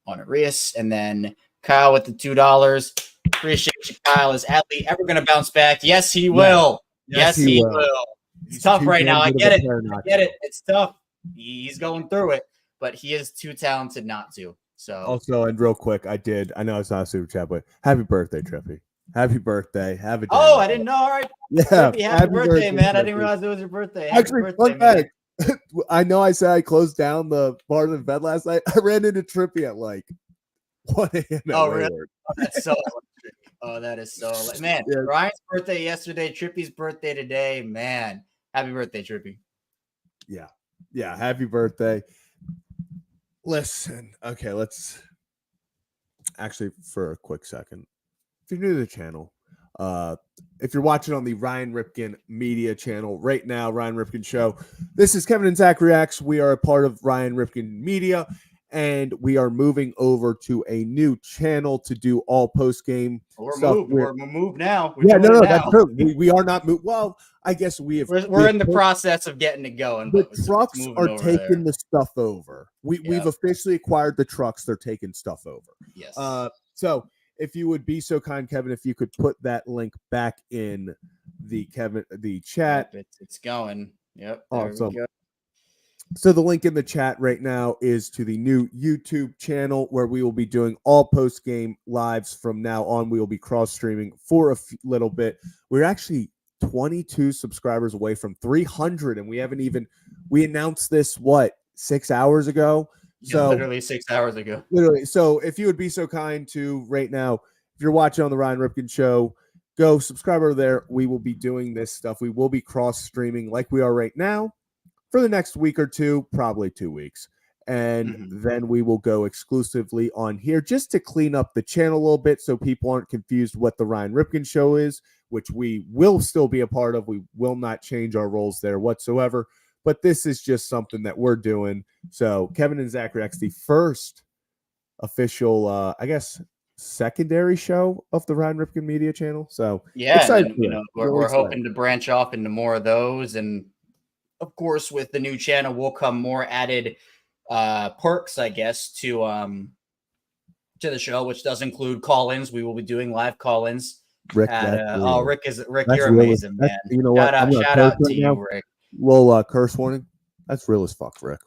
Arias. And then Kyle with the $2. Appreciate you, Kyle. Is Adley ever going to bounce back? Yes, he will. Yes, he will. It's tough right now. I get it. It's tough. He's going through it, but he is too talented not to. So also, and real quick, I know it's not a super chat, but happy birthday, Trippy. Happy birthday. I didn't know. All right. Yeah. Trippy, happy birthday, man. Trippy. I didn't realize it was your birthday. Actually, fun fact. I know I said I closed down the bar in bed last night. I ran into Trippy at like 1 a.m. Oh, really? Oh, that's so electric. Oh, that is so man. Yeah. Ryan's birthday yesterday, Trippy's birthday today. Man, happy birthday, Trippy. Yeah, happy birthday. Listen, okay, let's actually for a quick second. If you're new to the channel, if you're watching on the Ryan Ripken Media channel right now, Ryan Ripken Show, this is Kevin and Zach Reacts. We are a part of Ryan Ripken Media, and we are moving over to a new channel to do all post-game stuff. We're moved now. Yeah, no, that's true. We are not moved. Well, I guess we're in the process of getting it going. The but trucks are taking the stuff over. We've officially acquired the trucks. They're taking stuff over. Yes. So if you would be so kind, Kevin, if you could put that link back in the chat. Yep, it's going. Yep. Awesome. So the link in the chat right now is to the new YouTube channel where we will be doing all post-game lives from now on. We will be cross-streaming for a little bit. We're actually 22 subscribers away from 300, and we announced this 6 hours ago. So literally 6 hours ago. Literally. So if you would be so kind to right now, if you're watching on the Ryan Ripken Show, go subscribe over there. We will be doing this stuff. We will be cross-streaming like we are right now for the next week or two, probably 2 weeks. And then we will go exclusively on here just to clean up the channel a little bit so people aren't confused what the Ryan Ripken Show is, which we will still be a part of. We will not change our roles there whatsoever. But this is just something that we're doing. So Kevin and Zach Reacts, the first official, I guess, secondary show of the Ryan Ripken Media channel. So yeah, and, we're hoping to branch off into more of those. And of course, with the new channel will come more added perks, I guess, to the show, which does include call-ins. We will be doing live call-ins. Rick, Rick, you're amazing, man. You know what? Shout out to you, Rick. Little curse warning. That's real as fuck, Rick.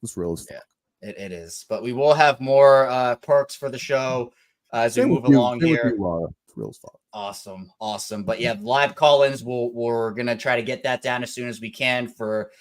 That's real as fuck. Yeah, it is. But we will have more perks for the show as we move along here. It's real as fuck. Awesome. But yeah, live call-ins. We're gonna try to get that down as soon as we can for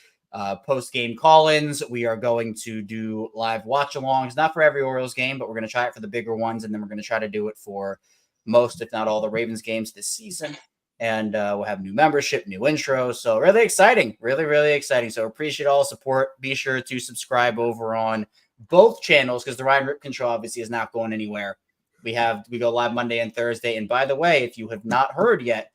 post-game call-ins. We are going to do live watch-alongs, not for every Orioles game, but we're gonna try it for the bigger ones, and then we're gonna try to do it for most, if not all, the Ravens games this season. And we'll have new membership, new intro. So really exciting, really exciting. So appreciate all the support. Be sure to subscribe over on both channels because the Ryan Ripken Show obviously is not going anywhere. We go live Monday and Thursday. And by the way, if you have not heard yet,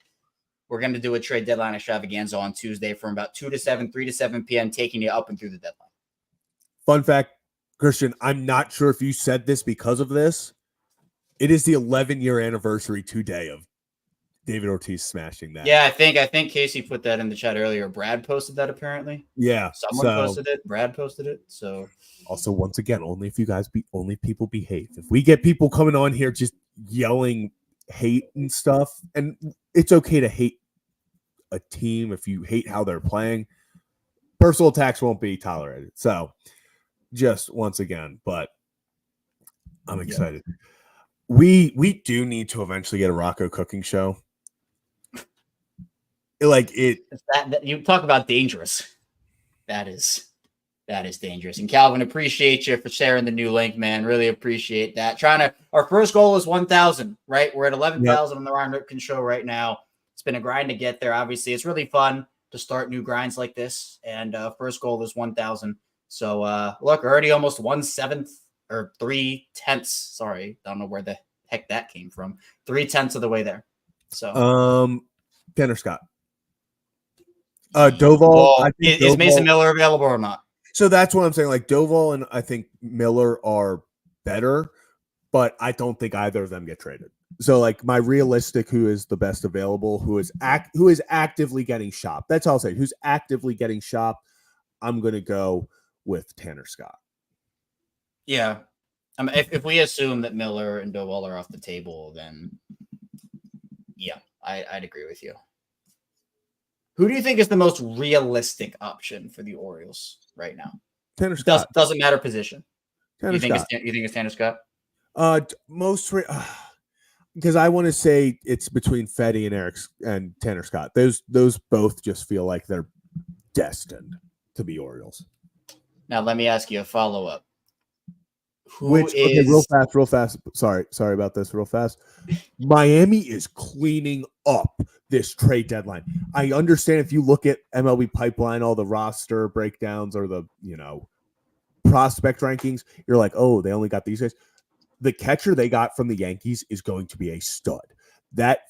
we're going to do a trade deadline extravaganza on Tuesday from about 2 to 7, 3 to 7 p.m., taking you up and through the deadline. Fun fact, Christian, I'm not sure if you said this because of this. It is the 11-year anniversary today of David Ortiz smashing that. Yeah, I think Casey put that in the chat earlier. Brad posted that apparently. Yeah. Someone posted it. Brad posted it. So also, once again, only people behave. If we get people coming on here just yelling hate and stuff, and it's okay to hate a team if you hate how they're playing, personal attacks won't be tolerated. So just once again, but I'm excited. Yeah. We do need to eventually get a Rocco cooking show. Like it, that you talk about dangerous. That is dangerous. And Calvin, appreciate you for sharing the new link, man. Really appreciate that. Our first goal is 1,000, right? We're at 11,000 on the Ryan Ripken Show right now. It's been a grind to get there. Obviously, it's really fun to start new grinds like this. And first goal is 1,000. So look, already almost 1/7 or 3/10. Sorry, don't know where the heck that came from. 3/10 of the way there. So Tanner Scott. Doval. Is Mason Miller available or not? So that's what I'm saying. Like Doval and I think Miller are better, but I don't think either of them get traded. So like my realistic, who is the best available, who is actively getting shopped. That's all I'll say. Who's actively getting shopped? I'm gonna go with Tanner Scott. Yeah, I mean, if we assume that Miller and Doval are off the table, then yeah, I'd agree with you. Who do you think is the most realistic option for the Orioles right now? Tanner Scott. Doesn't matter position. You think it's Tanner Scott? Because I want to say it's between Fedde and Tanner Scott. Those both just feel like they're destined to be Orioles. Now let me ask you a follow-up. Real fast. Sorry about this. Real fast. Miami is cleaning up this trade deadline. I understand if you look at MLB Pipeline, all the roster breakdowns or the prospect rankings, you're like, oh, they only got these guys. The catcher they got from the Yankees is going to be a stud. That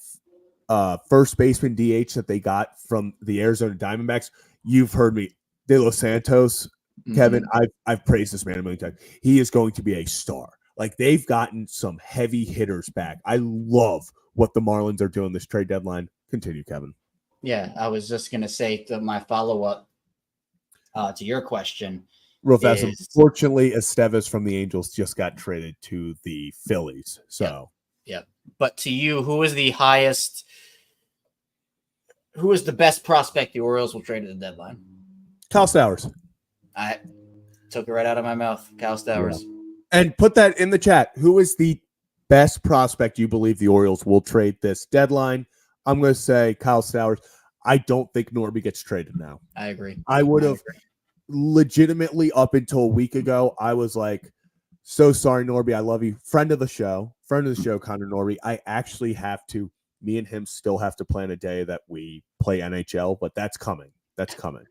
first baseman DH that they got from the Arizona Diamondbacks, you've heard me. De Los Santos Kevin, I've praised this man a million times. He is going to be a star. Like, they've gotten some heavy hitters back. I love what the Marlins are doing this trade deadline. Continue, Kevin. Yeah, I was just gonna say that my follow-up to your question. Real fast. Unfortunately, Estevez from the Angels just got traded to the Phillies. So Yep. But to you, who is the best prospect the Orioles will trade at the deadline? Kyle Stowers. I took it right out of my mouth. Kyle Stowers. Yeah. And put that in the chat. Who is the best prospect you believe the Orioles will trade this deadline? I'm going to say Kyle Stowers. I don't think Norby gets traded now. I agree. I would have legitimately, up until a week ago, I was like, so sorry, Norby. I love you. Friend of the show, Connor Norby. I actually have to, me and him still have to plan a day that we play NHL, but that's coming. It's coming.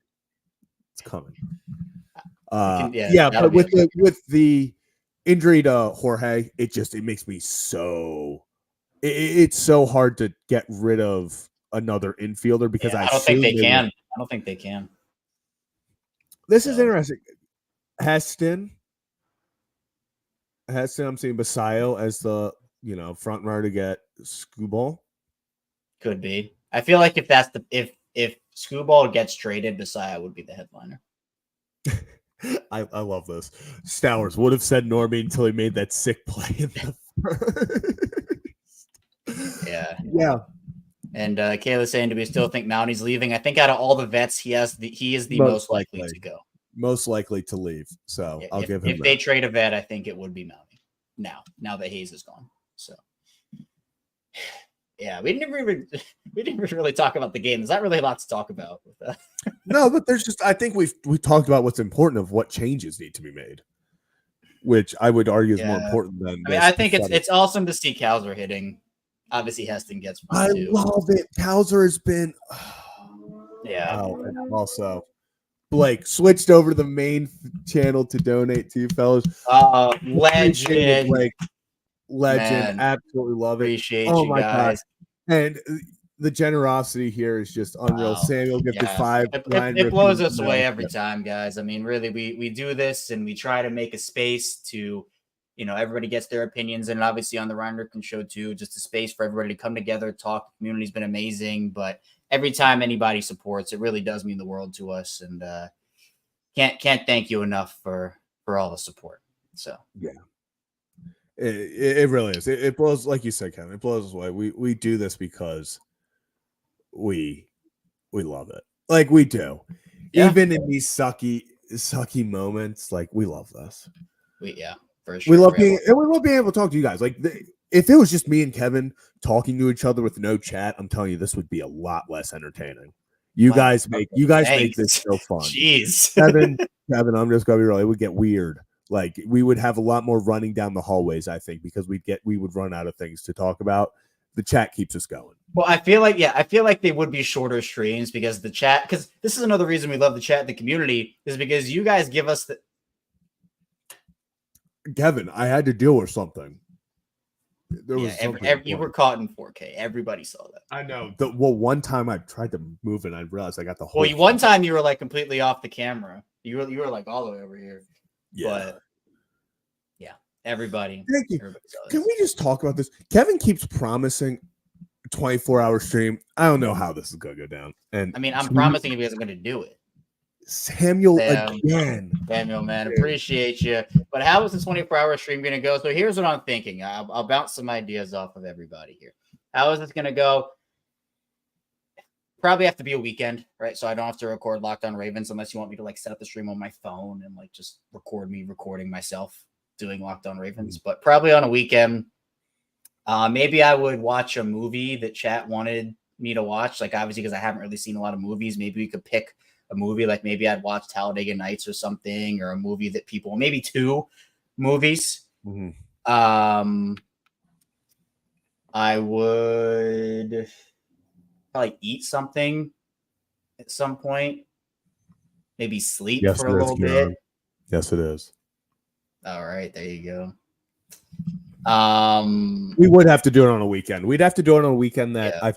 But with the injury to Jorge, it makes me so. It's so hard to get rid of another infielder because I don't think they can. I don't think they can. This is interesting. Heston. I'm seeing Basayo as the front runner to get Scooball. Could be. I feel like if Scooball gets traded, Basayo would be the headliner. I love this. Stowers would have said Norby until he made that sick play in the first. Yeah. And Kayla's saying, do we still think Mounty's leaving? I think out of all the vets, he is the most likely to go. Most likely to leave. So I'll give him. If they trade a vet, I think it would be Mounty. Now that Hayes is gone. So yeah, we didn't really talk about the game. There's not really a lot to talk about with that. No, but there's just, I think we talked about what's important of what changes need to be made, which I would argue is more important than. I think it's awesome to see Cowser hitting. Obviously, Heston gets one. I love it. Cowser has been. Yeah. Oh, and also, Blake switched over to the main channel to donate to you fellas. Legend. Blake. Legend. Man, absolutely love it. Appreciate you guys. God. And the generosity here is just unreal. Wow. Samuel gets the 5. It blows us away every time, guys. I mean, really, we do this and we try to make a space to, everybody gets their opinions, and obviously on the Ryan Ripken show too, just a space for everybody to come together, talk. The community's been amazing, but every time anybody supports, it really does mean the world to us, and can't thank you enough for all the support. So yeah. It really is. It blows, like you said, Kevin. It blows us away. We do this because we love it. Like we do. Yeah. Even in these sucky moments, like we love this. For sure. We love being able to talk to you guys. Like if it was just me and Kevin talking to each other with no chat, I'm telling you, this would be a lot less entertaining. You guys make this so fun. Jeez. Kevin, I'm just gonna be real. It would get weird. Like we would have a lot more running down the hallways, I think, because we would run out of things to talk about. The chat keeps us going. Well, I feel like they would be shorter streams because the chat, because this is another reason we love the chat, the community, is because you guys give us the. Kevin, I had to deal with something. There was you were caught in 4K. Everybody saw that. I know. One time I tried to move and I realized I got the whole. Well, one time you were like completely off the camera. You were like all the way over here. Yeah. But yeah, everybody. Thank you. Can we just talk about this? Kevin keeps promising 24-hour stream. I don't know how this is going to go down. And I mean, I'm promising you guys are going to do it. Samuel again. Samuel, man, appreciate you. But how is the 24-hour stream going to go? So here's what I'm thinking. I'll bounce some ideas off of everybody here. How is this going to go? Probably have to be a weekend, right? So I don't have to record Locked On Ravens unless you want me to like set up the stream on my phone and like just record me recording myself doing Locked On Ravens. But probably on a weekend. Maybe I would watch a movie that chat wanted me to watch. Like obviously because I haven't really seen a lot of movies. Maybe we could pick a movie, like maybe I'd watch Talladega Nights or something, or a movie that people, maybe 2 movies. Mm-hmm. I would probably eat something at some point, maybe sleep for a little bit. Yes, it is. All right, there you go. We would have to do it on a weekend. We'd have to do it on a weekend that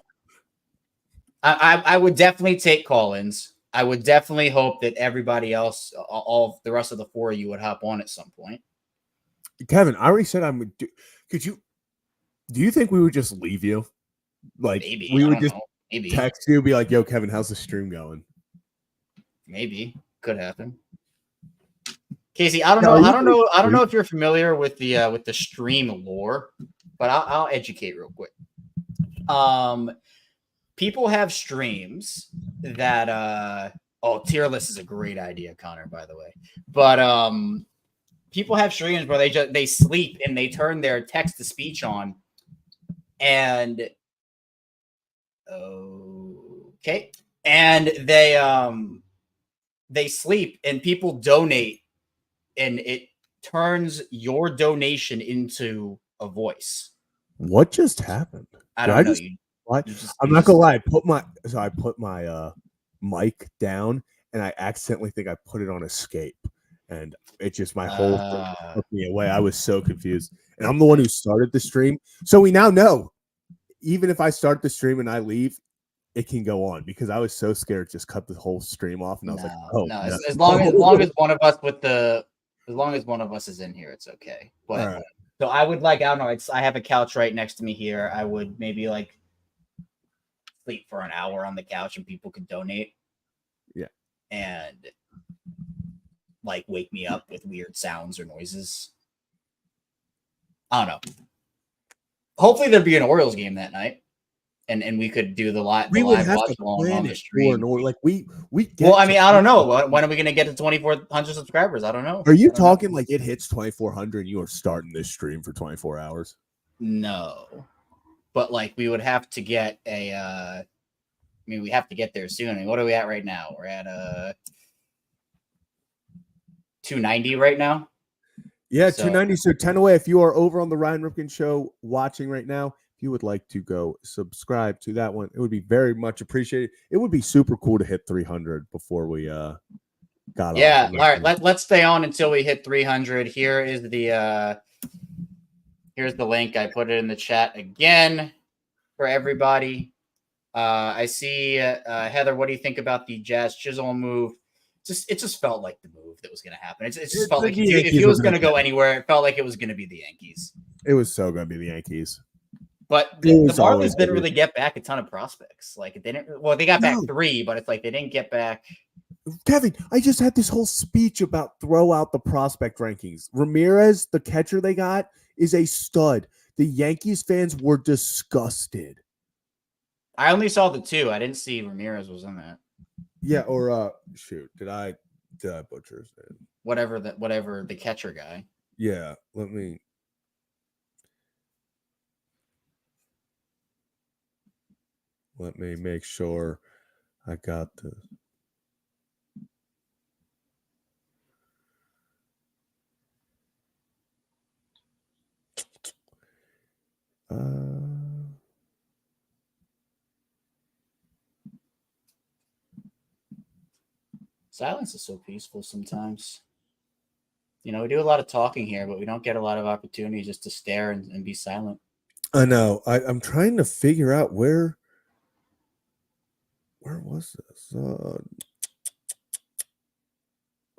I would definitely take call-ins. I would definitely hope that everybody else, all the rest of the 4 of you, would hop on at some point. Kevin, I already said I'm. Could you? Do you think we would just leave you? Like Maybe. we I would don't just know. Maybe. text you, be like, "Yo, Kevin, how's the stream going?" Maybe. Could happen. Casey, I don't No, know. you I don't know. I don't can- know if you're familiar with the stream lore, but I'll educate real quick. People have streams that tier list is a great idea, Connor, by the way. But people have streams where they sleep and they turn their text to speech on, and okay, and they sleep and people donate, and it turns your donation into a voice. What just happened? I don't know. What? I'm not gonna lie. I put my mic down, and I accidentally think I put it on escape, and it just my whole thing took me away. I was so confused, and I'm the one who started the stream, so we now know. Even if I start the stream and I leave, it can go on because I was so scared to just cut the whole stream off, and I was like, "Oh no!" no. As long as one of us is in here, it's okay. But Right. so I would like, I don't know. I have a couch right next to me here. I would maybe like sleep for an hour on the couch, and people could donate. Yeah, and like wake me up with weird sounds or noises. I don't know. Hopefully there'd be an Orioles game that night, and we could do the live watch along on the stream. Like we well, I mean, I don't know. When are we gonna get to 2,400 subscribers? I don't know. Are you talking like it hits 2,400? You are starting this stream for 24 hours? No, but like we would have to get a. I mean, we have to get there soon. I mean, what are we at right now? We're at 290 right now. Yeah, 290. So 10 away. If you are over on the Ryan Ripken show watching right now, if you would like to go subscribe to that one, it would be very much appreciated. It would be super cool to hit 300 before we got yeah, off. all right. Let's stay on until we hit 300. Here is the here's the link. I put it in the chat again for everybody. I see Heather. What do you think about the Jazz Chisholm move? It just felt like the move that was going to happen. It just felt like if he was going to go anywhere, it felt like it was going to be the Yankees. It was so going to be the Yankees. But the Marlins didn't really get back a ton of prospects. Like they didn't. Well, they got back 3, but it's like they didn't get back. Kevin, I just had this whole speech about throw out the prospect rankings. Ramirez, the catcher they got, is a stud. The Yankees fans were disgusted. I only saw the 2. I didn't see Ramirez was in that. Yeah, or shoot, did I butcher his name? Whatever the catcher guy. Yeah, let me make sure I got this. Silence is so peaceful sometimes. You know, we do a lot of talking here, but we don't get a lot of opportunity just to stare and be silent. I know. I'm trying to figure out where was this?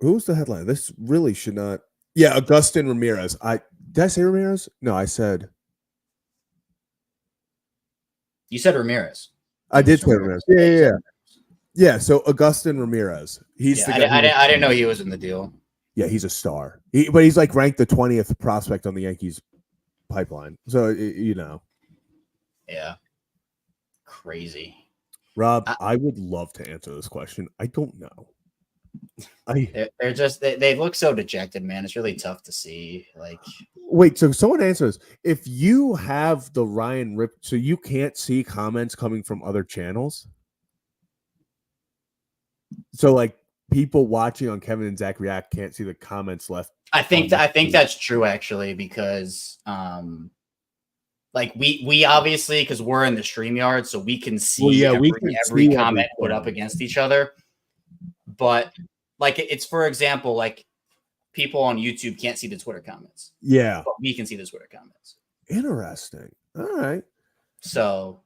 Who's the headline? This really should not. Yeah, Augustin Ramirez. Did I say Ramirez? No, I said. You said Ramirez. I did say Ramirez. Yeah. Yeah, so Augustin Ramirez. He's the guy. I didn't know he was in the deal. Yeah, he's a star. But he's like ranked the 20th prospect on the Yankees pipeline. So, you know. Yeah. Crazy. Rob, I would love to answer this question. I don't know. They're just they look so dejected, man. It's really tough to see. Like, wait, so someone answers. If you have the Ryan Rip, so you can't see comments coming from other channels. So like people watching on Kevin and Zach React can't see the comments left. I think that's true actually, because like we obviously, because we're in the StreamYard, so we can see every comment put up against each other. But like it's, for example, like people on YouTube can't see the Twitter comments. Yeah. But we can see the Twitter comments. Interesting. All right. So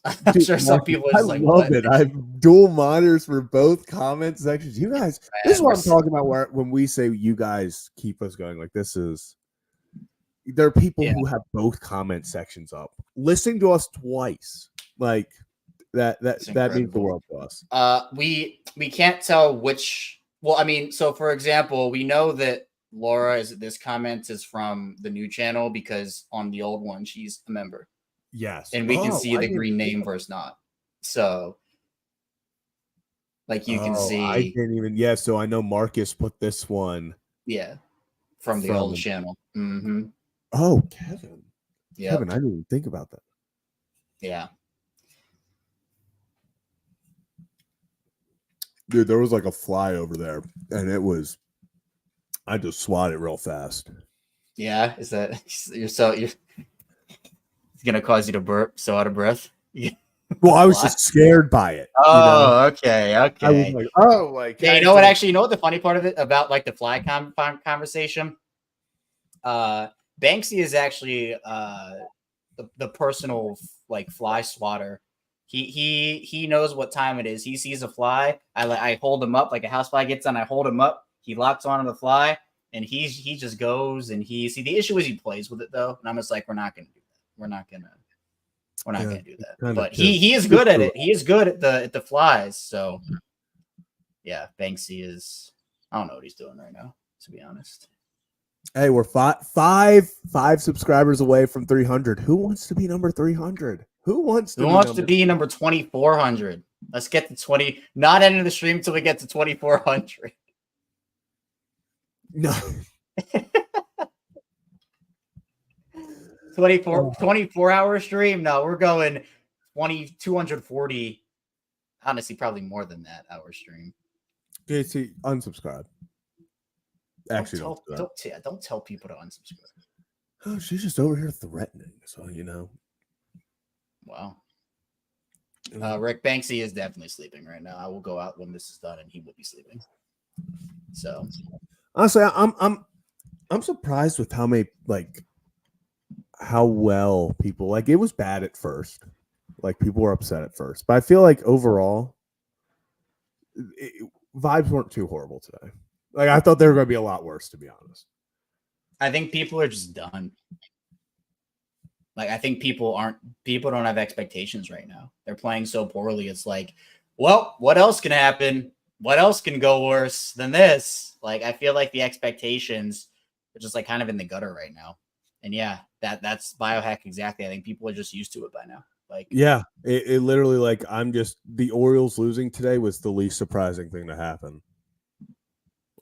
I'm sure some people are I just like, love what? it. I have dual monitors for both comment sections. You guys, this is what I'm talking about. When we say you guys keep us going, like this is. There are people who have both comment sections up, listening to us twice. Like that means the world to us. We can't tell which. Well, I mean, so for example, we know that Laura this comment is from the new channel because on the old one she's a member. Yes, and we can see the green name versus not. So, like you can see, I didn't even. Yeah, so I know Marcus put this one. Yeah, from the old channel. Mm-hmm. Oh, Kevin. Yep. Kevin, I didn't even think about that. Yeah. Dude, there was like a fly over there, and it was. I just swatted it real fast. Yeah, is that you're it's gonna cause you to burp, so out of breath? Well, I was just scared by it. Oh, okay. I was like, oh, like. Yeah, you know what? Actually, you know what the funny part of it about like the fly conversation? Banksy is actually the personal like fly swatter. He knows what time it is. He sees a fly. I hold him up like a housefly gets on. I hold him up. He locks onto the fly, and he just goes and the issue is he plays with it though, and I'm just like, we're not gonna do that. We're not gonna do that. But he is good at it. He is good at the flies. So yeah, Banksy is. I don't know what he's doing right now, to be honest. Hey, we're five subscribers away from 300. Who wants to be number 300? Who wants to be number 2400? Let's get to 20. Not ending the stream until we get to 2400. No. 24-hour stream. No, we're going 240. Honestly, probably more than that hour stream. JC, unsubscribe. Actually, don't tell people to unsubscribe. Oh, she's just over here threatening. So Wow. Rick Banksy is definitely sleeping right now. I will go out when this is done, and he will be sleeping. So honestly, I'm surprised with how well people like. It was bad at first, like people were upset at first, but I feel like overall, vibes weren't too horrible today. Like I thought they were going to be a lot worse, to be honest. I think people are just done. Like I think people don't have expectations right now. They're playing so poorly. It's like, well, what else can happen? What else can go worse than this? Like I feel like the expectations are just like kind of in the gutter right now. And yeah, that's biohack exactly. I think people are just used to it by now. Like yeah, it literally like the Orioles losing today was the least surprising thing to happen.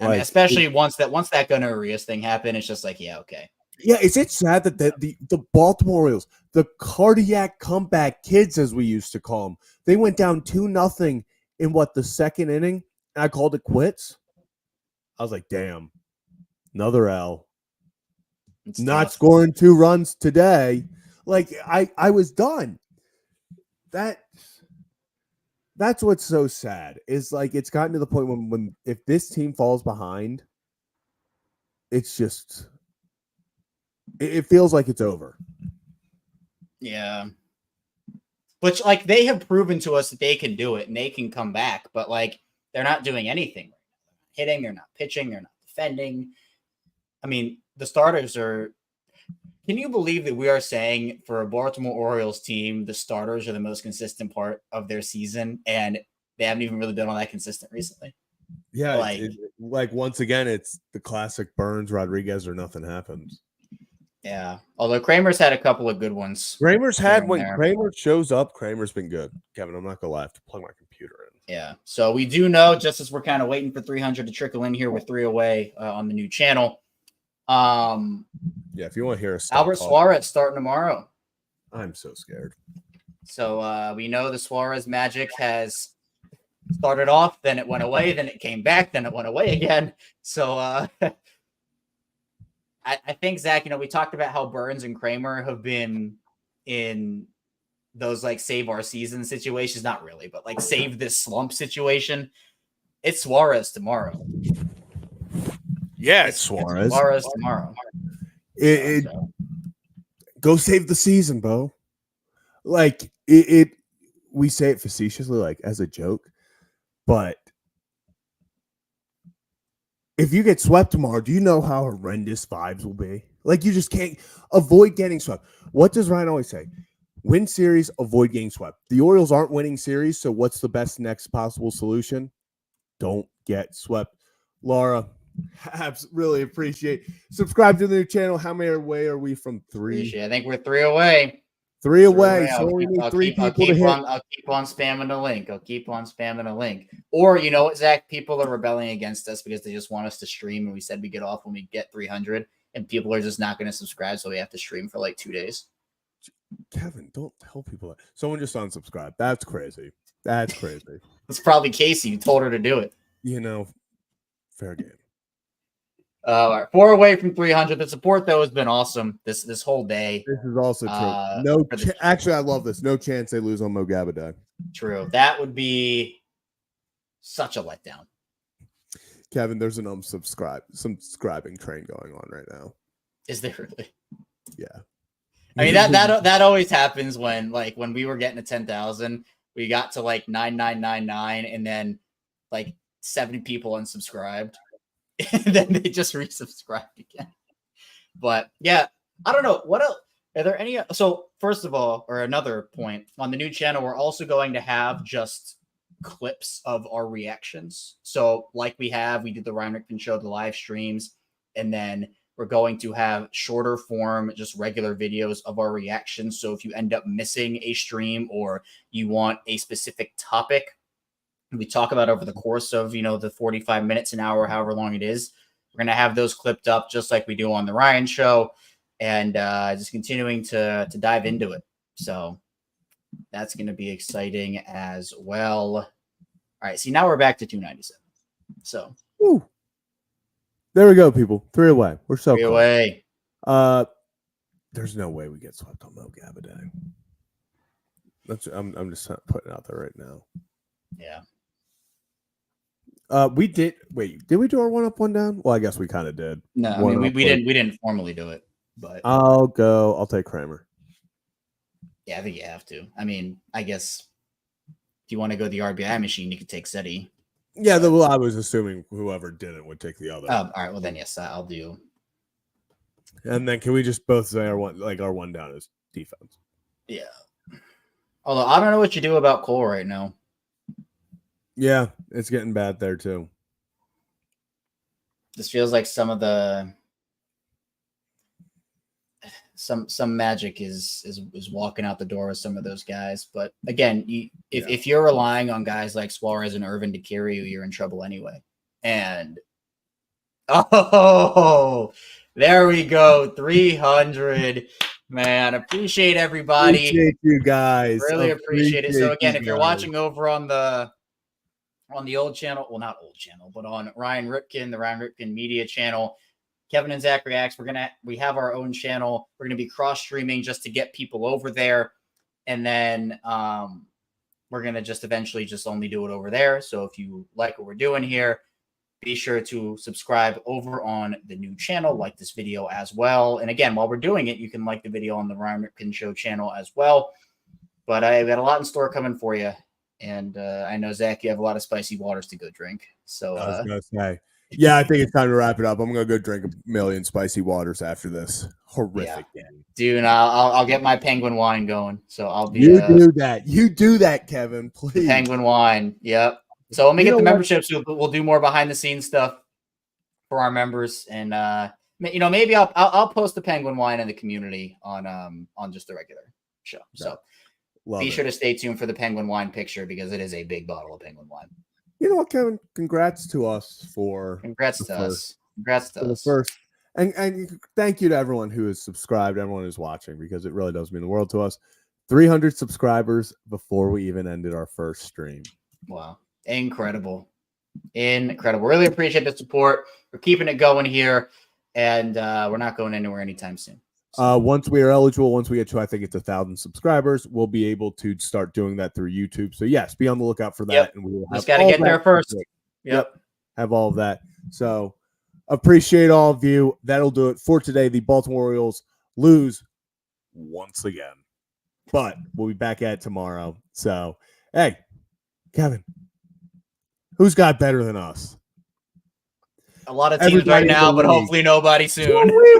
I mean, especially once that Gunnar Henderson thing happened, it's just like, yeah, okay. Yeah, is it sad that the Baltimore Orioles, the cardiac comeback kids, as we used to call them, they went down 2-0 in the second inning, and I called it quits? I was like, damn, another L. It's not tough. Scoring 2 runs today. Like, I was done. That's what's so sad is like it's gotten to the point when if this team falls behind, it's just it feels like it's over. Yeah. Which like they have proven to us that they can do it and they can come back, but like they're not doing anything. They're not hitting, they're not pitching, they're not defending. I mean, the starters are. Can you believe that we are saying for a Baltimore Orioles team, the starters are the most consistent part of their season, and they haven't even really been all that consistent recently? Yeah, like once again, it's the classic Burns, Rodriguez, or nothing happens. Yeah, although Kramer's had a couple of good ones. Kramer's had when Kramer shows up. Kramer's been good. Kevin, I'm not gonna lie, I have to plug my computer in. Yeah, so we do know, just as we're kind of waiting for 300 to trickle in here with 3 away on the new channel. Yeah, if you want to hear us, Albert Suarez starting tomorrow. I'm so scared. So we know the Suarez magic has started off, then it went away, then it came back, then it went away again. So I think, Zach, we talked about how Burns and Kramer have been in those like save our season situations. Not really, but like save this slump situation. It's Suarez tomorrow. Yeah, it's Suarez. Suarez tomorrow. Go save the season, Bo. Like it we say it facetiously, like as a joke, but if you get swept tomorrow, do you know how horrendous vibes will be? Like, you just can't avoid getting swept. What does Ryan always say? Win series, avoid getting swept. The Orioles aren't winning series, so what's the best next possible solution? Don't get swept. Laura, really appreciate. Subscribe to the new channel. How many away are we from 3? I think we're 3 away. 3 away. So we need 3 people to hit. I'll keep on spamming the link. Or, you know what, Zach? People are rebelling against us because they just want us to stream, and we said we get off when we get 300, and people are just not going to subscribe, so we have to stream for like 2 days. Kevin, don't tell people that. Someone just unsubscribed. That's crazy. That's crazy. It's probably Casey. You told her to do it. You know, fair game. All right, 4 away from 300. The support, though, has been awesome this whole day. This is also true. Actually, I love this. No chance they lose on Mogaba Day. True. That would be such a letdown. Kevin, there's an subscribing train going on right now. Is there really? Yeah. I mean, that always happens when we were getting to 10,000, we got to like 9,999, and then like 70 people unsubscribed, and then they just resubscribed again. But yeah, I don't know what else. Are there any? So first of all, or another point on the new channel, we're also going to have just clips of our reactions. So like we did the Ryan Rickman show, the live streams, and then we're going to have shorter form, just regular videos of our reactions. So if you end up missing a stream or you want a specific topic we talk about over the course of, the 45 minutes, an hour, however long it is, we're going to have those clipped up just like we do on the Ryan show, and just continuing to dive into it. So that's going to be exciting as well. All right. See, now we're back to 297. So. Woo. There we go, people. 3 away. We're so 3 away. There's no way we get swept on Mogaba Day. I'm just putting it out there right now. Yeah. We did. Wait, did we do our 1 up, 1 down? Well, I guess we kind of did. No, I mean, we didn't formally do it, but I'll take Kramer. Yeah, I think you have to. I mean, I guess if you want to go the RBI machine, you could take SETI. Yeah, I was assuming whoever didn't would take the other. All right. Well, then yes, I'll do. And then can we just both say our 1 down is defense? Yeah. Although I don't know what you do about Cole right now. Yeah, it's getting bad there too. This feels like some of the some magic is walking out the door with some of those guys. But again, if you're relying on guys like Suarez and Irvin to carry you, you're in trouble anyway. And there we go, 300. Man, appreciate everybody. Appreciate you guys. Really appreciate it. So again, if you're watching over on the old channel, well, not old channel, but on Ryan Ripken, the Ryan Ripken Media channel, Kevin and Zach Reacts, we have our own channel. We're going to be cross-streaming just to get people over there. And then we're going to just eventually just only do it over there. So if you like what we're doing here, be sure to subscribe over on the new channel, like this video as well. And again, while we're doing it, you can like the video on the Ryan Ripken Show channel as well. But I've got a lot in store coming for you. And I know, Zach, you have a lot of spicy waters to go drink. So I was going to say. Yeah, I think it's time to wrap it up. I'm going to go drink 1 million spicy waters after this horrific game. Dude, I'll get my penguin wine going. So I'll be. You do that. You do that, Kevin, please. Penguin wine. Yep. So when we get the memberships, we'll do more behind the scenes stuff for our members. And, maybe I'll post the penguin wine in the community on just the regular show. So be sure to stay tuned for the penguin wine picture because it is a big bottle of penguin wine. You know what, Kevin? Congrats to us Congrats to us. The first. And thank you to everyone who has subscribed, everyone who's watching, because it really does mean the world to us. 300 subscribers before we even ended our first stream. Wow. Incredible. Really appreciate the support. We're keeping it going here, and we're not going anywhere anytime soon. Once we are eligible, once we get to, I think it's 1,000 subscribers, we'll be able to start doing that through YouTube. So yes, be on the lookout for that. Yep. And we will just got to get there first. Yep. Have all of that. So appreciate all of you. That'll do it for today. The Baltimore Orioles lose once again. but we'll be back at it tomorrow. So, hey, Kevin, who's got better than us? A lot of teams Everybody right in the now, but league. hopefully nobody soon.